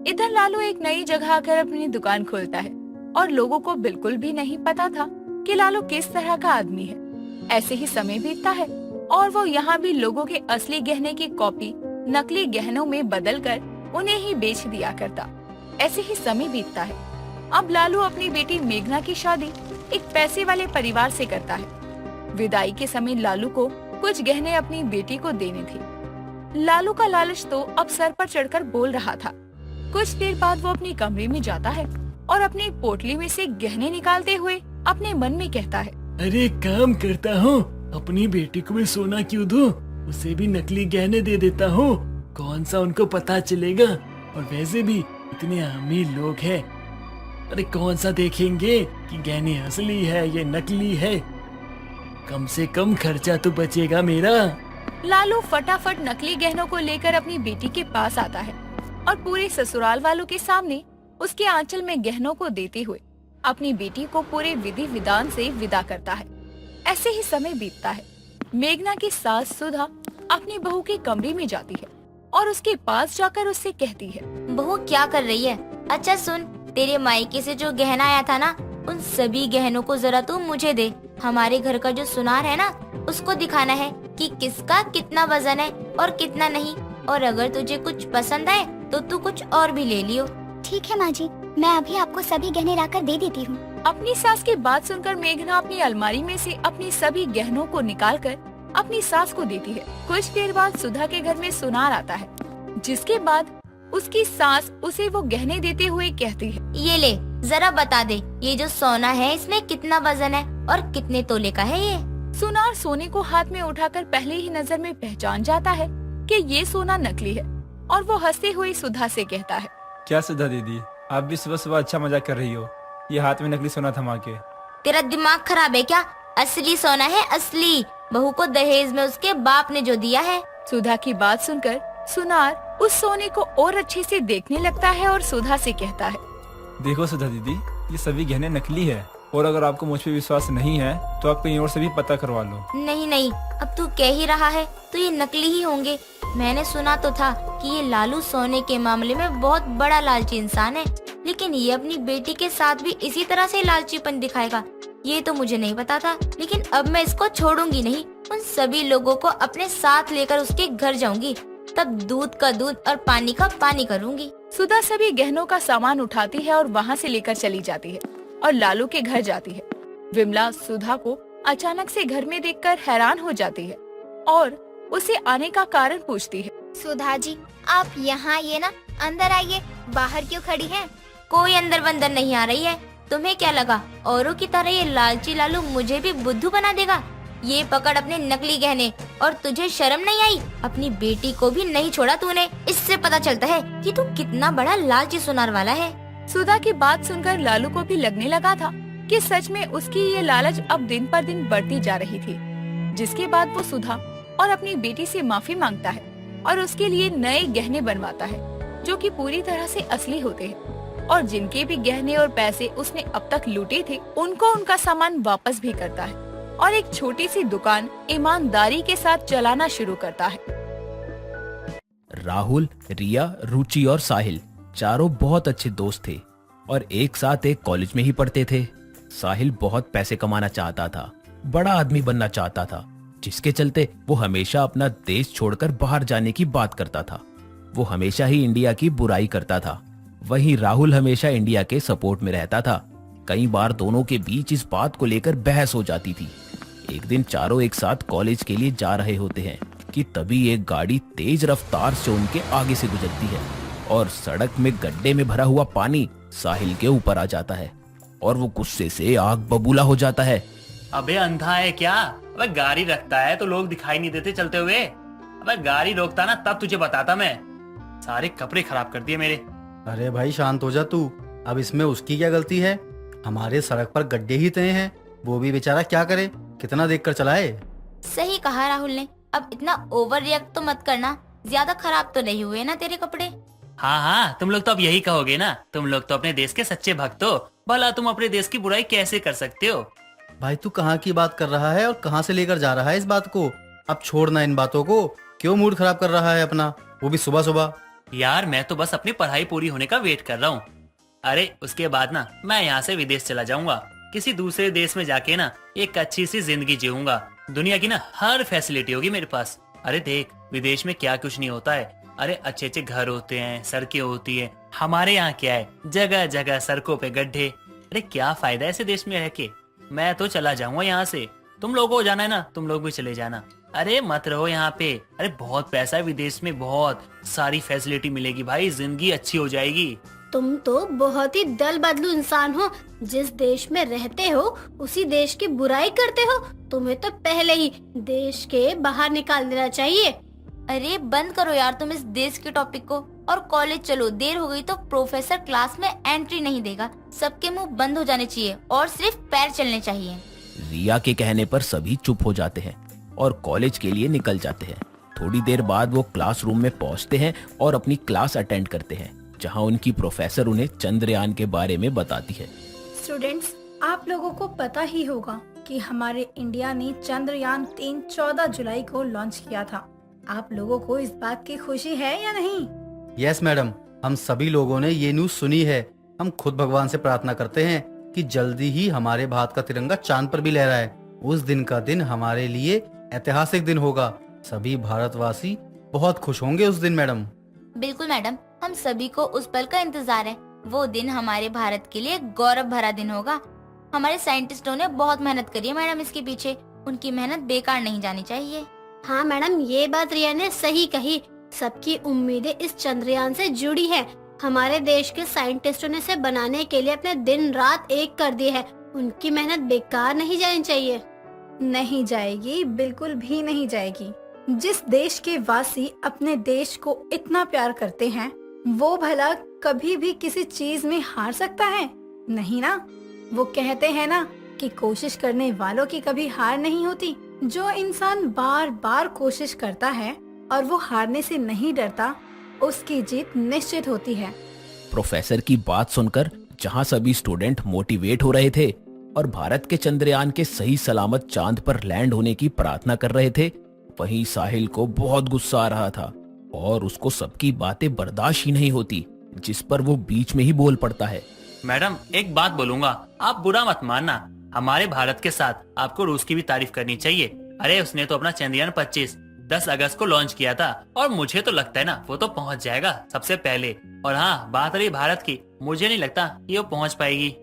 इधर लालू एक नई जगह आकर अपनी दुकान खोलता है और लोगों को बिल्कुल भी नहीं पता था कि लालू किस तरह का आदमी है। ऐसे ही समय बीतता है और वो यहाँ भी लोगों के असली गहने की कॉपी नकली गहनों में बदलकर उन्हें ही बेच दिया करता। ऐसे ही समय बीतता है। अब लालू अपनी बेटी मेघना की शादी एक पैसे वाले परिवार से करता है। विदाई के समय लालू को कुछ गहने अपनी बेटी को देने थे। लालू का लालच तो अब सर पर चढ़कर बोल रहा था। कुछ देर बाद वो अपनी कमरे में जाता है और अपनी पोटली में से गहने निकालते हुए अपने मन में कहता है, अरे काम करता हूँ, अपनी बेटी को भी सोना क्यों दूं, उसे भी नकली गहने दे देता हूँ, कौन सा उनको पता चलेगा। और वैसे भी इतने अमीर लोग हैं, अरे कौन सा देखेंगे कि गहने असली है ये नकली है, कम से कम खर्चा तो बचेगा मेरा। लालू फटाफट नकली गहनों को लेकर अपनी बेटी के पास आता है और पूरे ससुराल वालों के सामने उसके आंचल में गहनों को देते हुए अपनी बेटी को पूरे विधि विधान से विदा करता है। ऐसे ही समय बीतता है। मेघना की सास सुधा अपनी बहू के कमरे में जाती है और उसके पास जाकर उससे कहती है, बहू क्या कर रही है? अच्छा सुन, तेरे मायके से जो गहना आया था ना, उन सभी गहनों को जरा तू मुझे दे। हमारे घर का जो सुनार है ना, उसको दिखाना है कि किसका कितना वजन है और कितना नहीं, और अगर तुझे कुछ पसंद आए तो तू कुछ और भी ले लियो। ठीक है माँ जी, मैं अभी आपको सभी गहने लाकर दे देती हूँ। अपनी सास की बात सुनकर मेघना अपनी अलमारी में से अपनी सभी गहनों को निकालकर अपनी सास को देती है। कुछ देर बाद सुधा के घर में सुनार आता है, जिसके बाद उसकी सास उसे वो गहने देते हुए कहती है, ये ले, जरा बता दे ये जो सोना है इसमें कितना वजन है और कितने तोले का है ये। सुनार सोने को हाथ में उठाकर पहले ही नजर में पहचान जाता है कि ये सोना नकली है और वो हंसते हुए सुधा से कहता है, क्या सुधा दीदी, आप भी सुबह सुबह अच्छा मजाक कर रही हो, ये हाथ में नकली सोना थमा के। तेरा दिमाग खराब है क्या? असली सोना है असली, बहू को दहेज में उसके बाप ने जो दिया है। सुधा की बात सुनकर सुनार उस सोने को और अच्छे से देखने लगता है और सुधा से कहता है, देखो सुधा दीदी, ये सभी गहने नकली है और अगर आपको मुझ पे विश्वास नहीं है तो आप कहीं और से भी पता करवा लो। नहीं नहीं, अब तू कह ही रहा है तो ये नकली ही होंगे। मैंने सुना तो था कि ये लालू सोने के मामले में बहुत बड़ा लालची इंसान है, लेकिन ये अपनी बेटी के साथ भी इसी तरह से लालचीपन दिखाएगा, ये तो मुझे नहीं पता था। लेकिन अब मैं इसको छोड़ूंगी नहीं, उन सभी लोगों को अपने साथ लेकर उसके घर जाऊंगी, तब दूध का दूध और पानी का पानी करूंगी। सुधा सभी गहनों का सामान उठाती है और वहाँ से लेकर चली जाती है और लालू के घर जाती है। विमला सुधा को अचानक से घर में देखकर हैरान हो जाती है और उसे आने का कारण पूछती है। सुधा जी, आप यहाँ आइए ना, अंदर आइए, बाहर क्यों खड़ी हैं? कोई अंदर बंदर नहीं आ रही है, तुम्हें क्या लगा औरों की तरह ये लालची लालू मुझे भी बुद्धू बना देगा? ये पकड़ अपने नकली गहने, और तुझे शर्म नहीं आई? अपनी बेटी को भी नहीं छोड़ा तूने। इससे पता चलता है कि तू कितना बड़ा लालची सुनार वाला है। सुधा की बात सुनकर लालू को भी लगने लगा था कि सच में उसकी ये लालच अब दिन पर दिन बढ़ती जा रही थी। जिसके बाद वो सुधा और अपनी बेटी से माफी मांगता है और उसके लिए नए गहने बनवाता है जो कि पूरी तरह से असली होते हैं, और जिनके भी गहने और पैसे उसने अब तक लूटे थे उनको उनका सामान वापस भी करता है और एक छोटी सी दुकान ईमानदारी के साथ चलाना शुरू करता है। राहुल, रिया, रुचि और साहिल चारों बहुत अच्छे दोस्त थे और एक साथ एक कॉलेज में ही पढ़ते थे। साहिल बहुत पैसे कमाना चाहता था, बड़ा आदमी बनना चाहता था, जिसके चलते वो हमेशा अपना देश छोड़कर बाहर जाने की बात करता था। वो हमेशा ही इंडिया की बुराई करता था। वहीं राहुल हमेशा इंडिया के सपोर्ट में रहता था। कई बार दोनों के बीच इस बात को लेकर बहस हो जाती थी। एक दिन चारों एक साथ कॉलेज के लिए जा रहे होते हैं कि तभी एक गाड़ी तेज रफ्तार से उनके आगे से गुजरती है और सड़क में गड्ढे में भरा हुआ पानी साहिल के ऊपर आ जाता है और वो गुस्से से आग बबूला हो जाता है। अबे अंधा है क्या? अबे गाड़ी रखता है तो लोग दिखाई नहीं देते चलते हुए? अबे गाड़ी रोकता ना तब तुझे बताता मैं। सारे कपड़े खराब कर दिए मेरे। अरे भाई शांत हो जा तू। अब इसमें उसकी क्या गलती है? हमारे सड़क पर गड्ढे ही तय हैं, वो भी बेचारा क्या करे, कितना देखकर चलाए। सही कहा राहुल ने। अब इतना ओवर रिएक्ट तो मत करना, ज्यादा खराब तो नहीं हुए ना तेरे कपड़े? हाँ हाँ, तुम लोग तो अब यही कहोगे ना, तुम लोग तो अपने देश के सच्चे भक्त हो। भला तुम अपने देश की बुराई कैसे कर सकते हो? भाई तू कहाँ की बात कर रहा है और कहाँ से लेकर जा रहा है इस बात को? अब छोड़ना इन बातों को। क्यों मूड खराब कर रहा है अपना, वो भी सुबह सुबह? यार मैं तो बस अपनी पढ़ाई पूरी होने का वेट कर रहा हूँ। अरे उसके बाद ना मैं यहाँ से विदेश चला जाऊंगा। किसी दूसरे देश में जाके ना एक अच्छी सी जिंदगी जीऊंगा। दुनिया की ना हर फैसिलिटी होगी मेरे पास। अरे देख, विदेश में क्या कुछ नहीं होता है। अरे अच्छे अच्छे घर होते हैं, सड़कें होती है। हमारे यहाँ क्या है, जगह जगह सड़कों पे गड्ढे। अरे क्या फायदा ऐसे देश में रह के? मैं तो चला जाऊंगा यहाँ से। तुम लोगों को जाना है ना, तुम लोग भी चले जाना। अरे मत रहो यहाँ पे। अरे बहुत पैसा है विदेश में, बहुत सारी फैसिलिटी मिलेगी भाई, जिंदगी अच्छी हो जाएगी। तुम तो बहुत ही दल बदलू इंसान हो। जिस देश में रहते हो उसी देश की बुराई करते हो। तुम्हें तो पहले ही देश के बाहर निकाल देना चाहिए। अरे बंद करो यार तुम इस देश के टॉपिक को और कॉलेज चलो। देर हो गई तो प्रोफेसर क्लास में एंट्री नहीं देगा। सबके मुंह बंद हो जाने चाहिए और सिर्फ पैर चलने चाहिए। रिया के कहने पर सभी चुप हो जाते हैं और कॉलेज के लिए निकल जाते हैं। थोड़ी देर बाद वो क्लासरूम में पहुंचते हैं और अपनी क्लास अटेंड करते हैं, जहां उनकी प्रोफेसर उन्हें चंद्रयान के बारे में बताती है। स्टूडेंट्स, आप लोगों को पता ही होगा कि हमारे इंडिया ने चंद्रयान 3 14 जुलाई को लॉन्च किया था। आप लोगों को इस बात की खुशी है या नहीं? यस मैडम, हम सभी लोगों ने ये न्यूज सुनी है। हम खुद भगवान से प्रार्थना करते हैं कि जल्दी ही हमारे भारत का तिरंगा चांद पर भी लहराए। उस दिन का दिन हमारे लिए ऐतिहासिक दिन होगा। सभी भारतवासी बहुत खुश होंगे उस दिन मैडम। बिल्कुल मैडम, हम सभी को उस पल का इंतजार है। वो दिन हमारे भारत के लिए गौरव भरा दिन होगा। हमारे साइंटिस्टों ने बहुत मेहनत करी है मैडम इसके पीछे। उनकी मेहनत बेकार नहीं जानी चाहिए। हाँ मैडम, ये बात रिया ने सही कही। सबकी उम्मीदें इस चंद्रयान से जुड़ी है। हमारे देश के साइंटिस्टों ने इसे बनाने के लिए अपने दिन रात एक कर दी है। उनकी मेहनत बेकार नहीं जानी चाहिए। नहीं जाएगी, बिल्कुल भी नहीं जाएगी। जिस देश के वासी अपने देश को इतना प्यार करते हैं, वो भला कभी भी किसी चीज में हार सकता है? नहीं ना। वो कहते हैं ना कि कोशिश करने वालों की कभी हार नहीं होती। जो इंसान बार बार कोशिश करता है और वो हारने से नहीं डरता, उसकी जीत निश्चित होती है। प्रोफेसर की बात सुनकर जहां सभी स्टूडेंट मोटिवेट हो रहे थे और भारत के चंद्रयान के सही सलामत चांद पर लैंड होने की प्रार्थना कर रहे थे, वहीं साहिल को बहुत गुस्सा आ रहा था और उसको सबकी बातें बर्दाश्त ही नहीं होती, जिस पर वो बीच में ही बोल पड़ता है। मैडम एक बात बोलूंगा, आप बुरा मत मानना। हमारे भारत के साथ आपको रूस की भी तारीफ करनी चाहिए। अरे उसने तो अपना चंद्रयान 25 10 अगस्त को लॉन्च किया था और मुझे तो लगता है ना वो तो पहुंच जाएगा सबसे पहले। और हाँ, बात रही भारत की, मुझे नहीं लगता ये वो पहुंच पाएगी।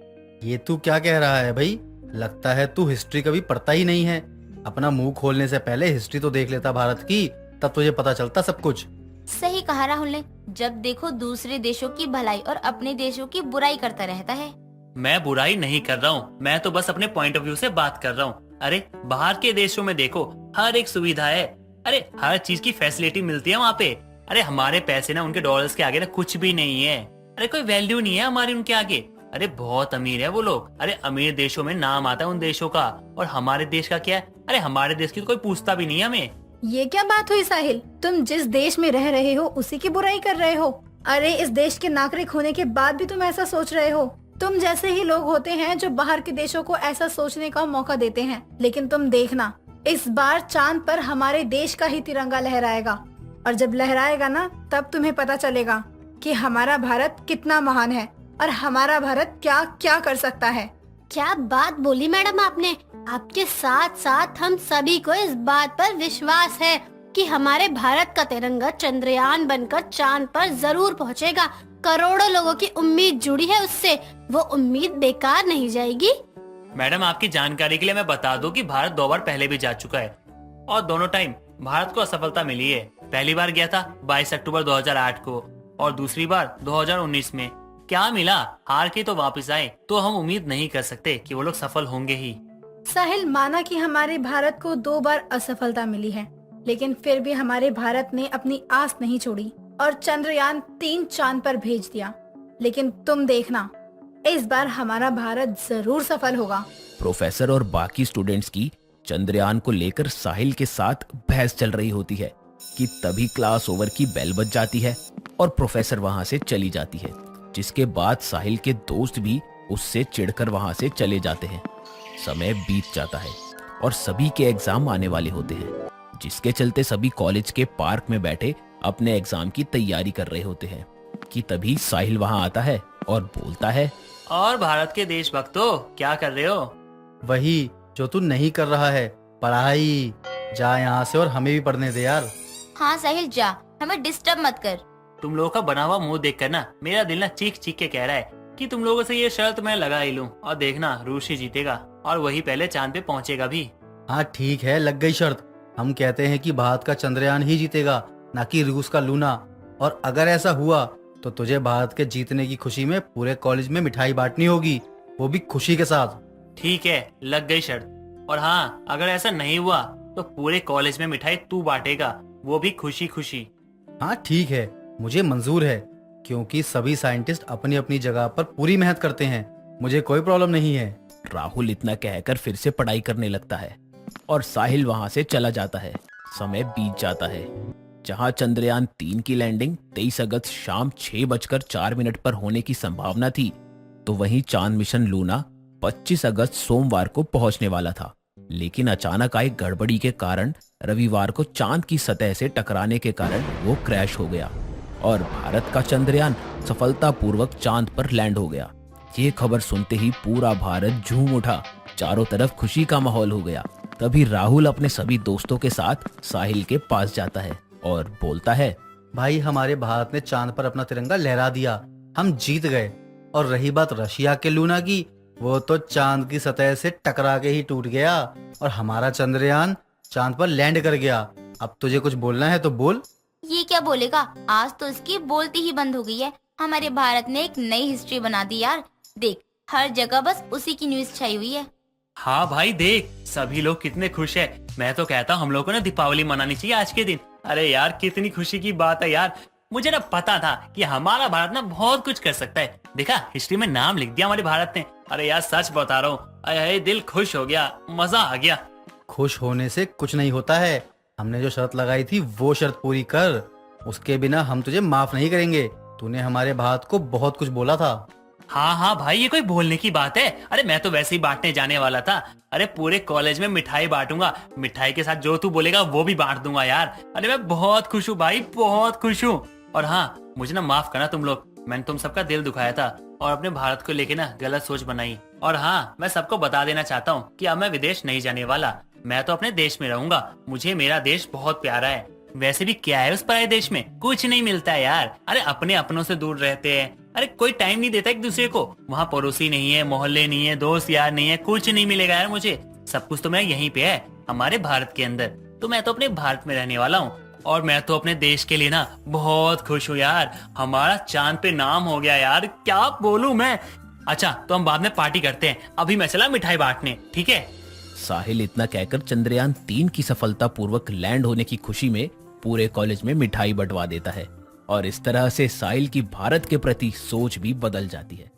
ये तू क्या कह रहा है भाई? लगता है तू हिस्ट्री कभी पढ़ता ही नहीं है। अपना मुंह खोलने से पहले हिस्ट्री तो देख लेता भारत की, तब तुझे पता चलता सब कुछ। सही कहा राहुल ने। जब देखो दूसरे देशों की भलाई और अपने देशों की बुराई करता रहता है। मैं बुराई नहीं कर रहा हूँ, मैं तो बस अपने पॉइंट ऑफ व्यू से बात कर रहा हूँ। अरे बाहर के देशों में देखो, हर एक सुविधा है। अरे हर चीज की फैसिलिटी मिलती है वहाँ पे। अरे हमारे पैसे ना उनके डॉलर्स के आगे ना कुछ भी नहीं है। अरे कोई वैल्यू नहीं है हमारी उनके आगे। अरे बहुत अमीर है वो लोग। अरे अमीर देशों में नाम आता है उन देशों का, और हमारे देश का क्या है? अरे हमारे देश की तो कोई पूछता भी नहीं है हमें। ये क्या बात हुई साहिल? तुम जिस देश में रह रहे हो उसी की बुराई कर रहे हो। अरे इस देश के नागरिक होने के बाद भी तुम ऐसा सोच रहे हो। तुम जैसे ही लोग होते हैं जो बाहर के देशों को ऐसा सोचने का मौका देते हैं। लेकिन तुम देखना, इस बार चांद पर हमारे देश का ही तिरंगा लहराएगा। और जब लहराएगा ना तब तुम्हें पता चलेगा कि हमारा भारत कितना महान है और हमारा भारत क्या क्या कर सकता है। क्या बात बोली मैडम आपने। आपके साथ साथ हम सभी को इस बात पर विश्वास है कि हमारे भारत का तिरंगा चंद्रयान बनकर चांद पर जरूर पहुंचेगा। करोड़ों लोगों की उम्मीद जुड़ी है उससे, वो उम्मीद बेकार नहीं जाएगी। मैडम आपकी जानकारी के लिए मैं बता दूं कि भारत 2 बार पहले भी जा चुका है और दोनों टाइम भारत को असफलता मिली है। पहली बार गया था 22 अक्टूबर 2008 को और दूसरी बार 2019 में। क्या मिला? हार के तो वापस आए, तो हम उम्मीद नहीं कर सकते कि वो लोग सफल होंगे ही। साहिल, माना कि हमारे भारत को 2 बार असफलता मिली है, लेकिन फिर भी हमारे भारत ने अपनी आस नहीं छोड़ी और चंद्रयान 3 चांद पर भेज दिया। लेकिन तुम देखना, इस बार हमारा भारत जरूर सफल होगा। प्रोफेसर और बाकी स्टूडेंट्स की चंद्रयान को लेकर साहिल के साथ बहस चल रही होती है कि तभी क्लास ओवर की बेल बज जाती है और प्रोफेसर वहां से चली जाती है, जिसके बाद साहिल के दोस्त भी उससे चिढ़कर वहां से चले जाते हैं। समय बीत जाता है और सभी के एग्जाम आने वाले होते हैं, जिसके चलते सभी कॉलेज के पार्क में बैठे अपने एग्जाम की तैयारी कर रहे होते हैं कि तभी साहिल वहां आता है और बोलता है, और भारत के देशभक्तों, क्या कर रहे हो? वही जो तू नहीं कर रहा है, पढ़ाई। जा यहाँ से और हमें भी पढ़ने दे यार। हाँ साहिल जा, हमें डिस्टर्ब मत कर। तुम लोगों का बना हुआ मुंह देखकर ना मेरा दिल ना चीख चीख के कह रहा है कि तुम लोगों से ये शर्त मैं लगा ही लूं और देखना रूस ही जीतेगा और वही पहले चांद पे पहुंचेगा भी। हाँ ठीक है, लग गई शर्त। हम कहते हैं कि भारत का चंद्रयान ही जीतेगा, ना कि रूस का लूना। और अगर ऐसा हुआ तो तुझे भारत के जीतने की खुशी में पूरे कॉलेज में मिठाई बांटनी होगी, वो भी खुशी के साथ। ठीक है, लग गई शर्त। और हाँ, अगर ऐसा नहीं हुआ तो पूरे कॉलेज में मिठाई तू बांटेगा, वो भी खुशी खुशी। हाँ ठीक है, मुझे मंजूर है, क्योंकि सभी साइंटिस्ट अपनी अपनी जगह पर पूरी मेहनत करते हैं। मुझे कोई प्रॉब्लम नहीं है। राहुल इतना कहकर फिर से पढ़ाई करने लगता है और साहिल वहां से चला जाता है। समय बीत जाता है। जहां चंद्रयान 3 की लैंडिंग 23 अगस्त शाम 6:04 पर होने की संभावना थी, तो वहीं चांद मिशन लूना 25 अगस्त सोमवार को पहुंचने वाला था। लेकिन अचानक आई गड़बड़ी के कारण रविवार को चांद की सतह से टकराने के कारण वो क्रैश हो गया और भारत का चंद्रयान सफलतापूर्वक चांद पर लैंड हो गया। ये खबर सुनते ही पूरा भारत झूम उठा, चारों तरफ खुशी का माहौल हो गया। तभी राहुल अपने सभी दोस्तों के साथ साहिल के पास जाता है और बोलता है, भाई हमारे भारत ने चांद पर अपना तिरंगा लहरा दिया, हम जीत गए। और रही बात रशिया के लूना की, वो तो चांद की सतह से टकरा के ही टूट गया और हमारा चंद्रयान चांद पर लैंड कर गया। अब तुझे कुछ बोलना है तो बोल। ये क्या बोलेगा, आज तो इसकी बोलती ही बंद हो गई है। हमारे भारत ने एक नई हिस्ट्री बना दी यार। देख, हर जगह बस उसी की न्यूज छाई हुई है। हाँ भाई देख, सभी लोग कितने खुश है। मैं तो कहता हूँ हम लोग को ना दीपावली मनानी चाहिए आज के दिन। अरे यार कितनी खुशी की बात है यार। मुझे ना पता था कि हमारा भारत ना बहुत कुछ कर सकता है। देखा, हिस्ट्री में नाम लिख दिया हमारे भारत ने। अरे यार सच बता रहा हूँ, अरे दिल खुश हो गया, मजा आ गया। खुश होने से कुछ नहीं होता है। हमने जो शर्त लगाई थी वो शर्त पूरी कर, उसके बिना हम तुझे माफ नहीं करेंगे। तूने हमारे भारत को बहुत कुछ बोला था। हाँ हाँ भाई, ये कोई बोलने की बात है? अरे मैं तो वैसे ही बांटने जाने वाला था। अरे पूरे कॉलेज में मिठाई बांटूंगा, मिठाई के साथ जो तू बोलेगा वो भी बांट दूंगा यार। अरे मैं बहुत खुश हूँ भाई, बहुत खुश हूँ। और हाँ, मुझे ना माफ करना तुम लोग, मैंने तुम सबका दिल दुखाया था और अपने भारत को लेके ना गलत सोच बनाई। और हाँ, मैं सबको बता देना चाहता हूँ कि अब मैं विदेश नहीं जाने वाला, मैं तो अपने देश में रहूंगा। मुझे मेरा देश बहुत प्यारा है। वैसे भी क्या है उस पराये देश में, कुछ नहीं मिलता है यार। अरे अपने अपनों से दूर रहते हैं। अरे कोई टाइम नहीं देता एक दूसरे को। वहाँ पड़ोसी नहीं है, मोहल्ले नहीं है, दोस्त यार नहीं है, कुछ नहीं मिलेगा यार मुझे। सब कुछ तो मैं यहीं पे है, हमारे भारत के अंदर। तो मैं तो अपने भारत में रहने वाला हूँ और मैं तो अपने देश के लिए ना बहुत खुश हूँ यार। हमारा चांद पे नाम हो गया यार, क्या बोलूं मैं। अच्छा तो हम बाद में पार्टी करते हैं, अभी मैं चला मिठाई बांटने, ठीक है? साहिल इतना कहकर चंद्रयान 3 की सफलतापूर्वक लैंड होने की खुशी में पूरे कॉलेज में मिठाई बंटवा देता है और इस तरह से साहिल की भारत के प्रति सोच भी बदल जाती है।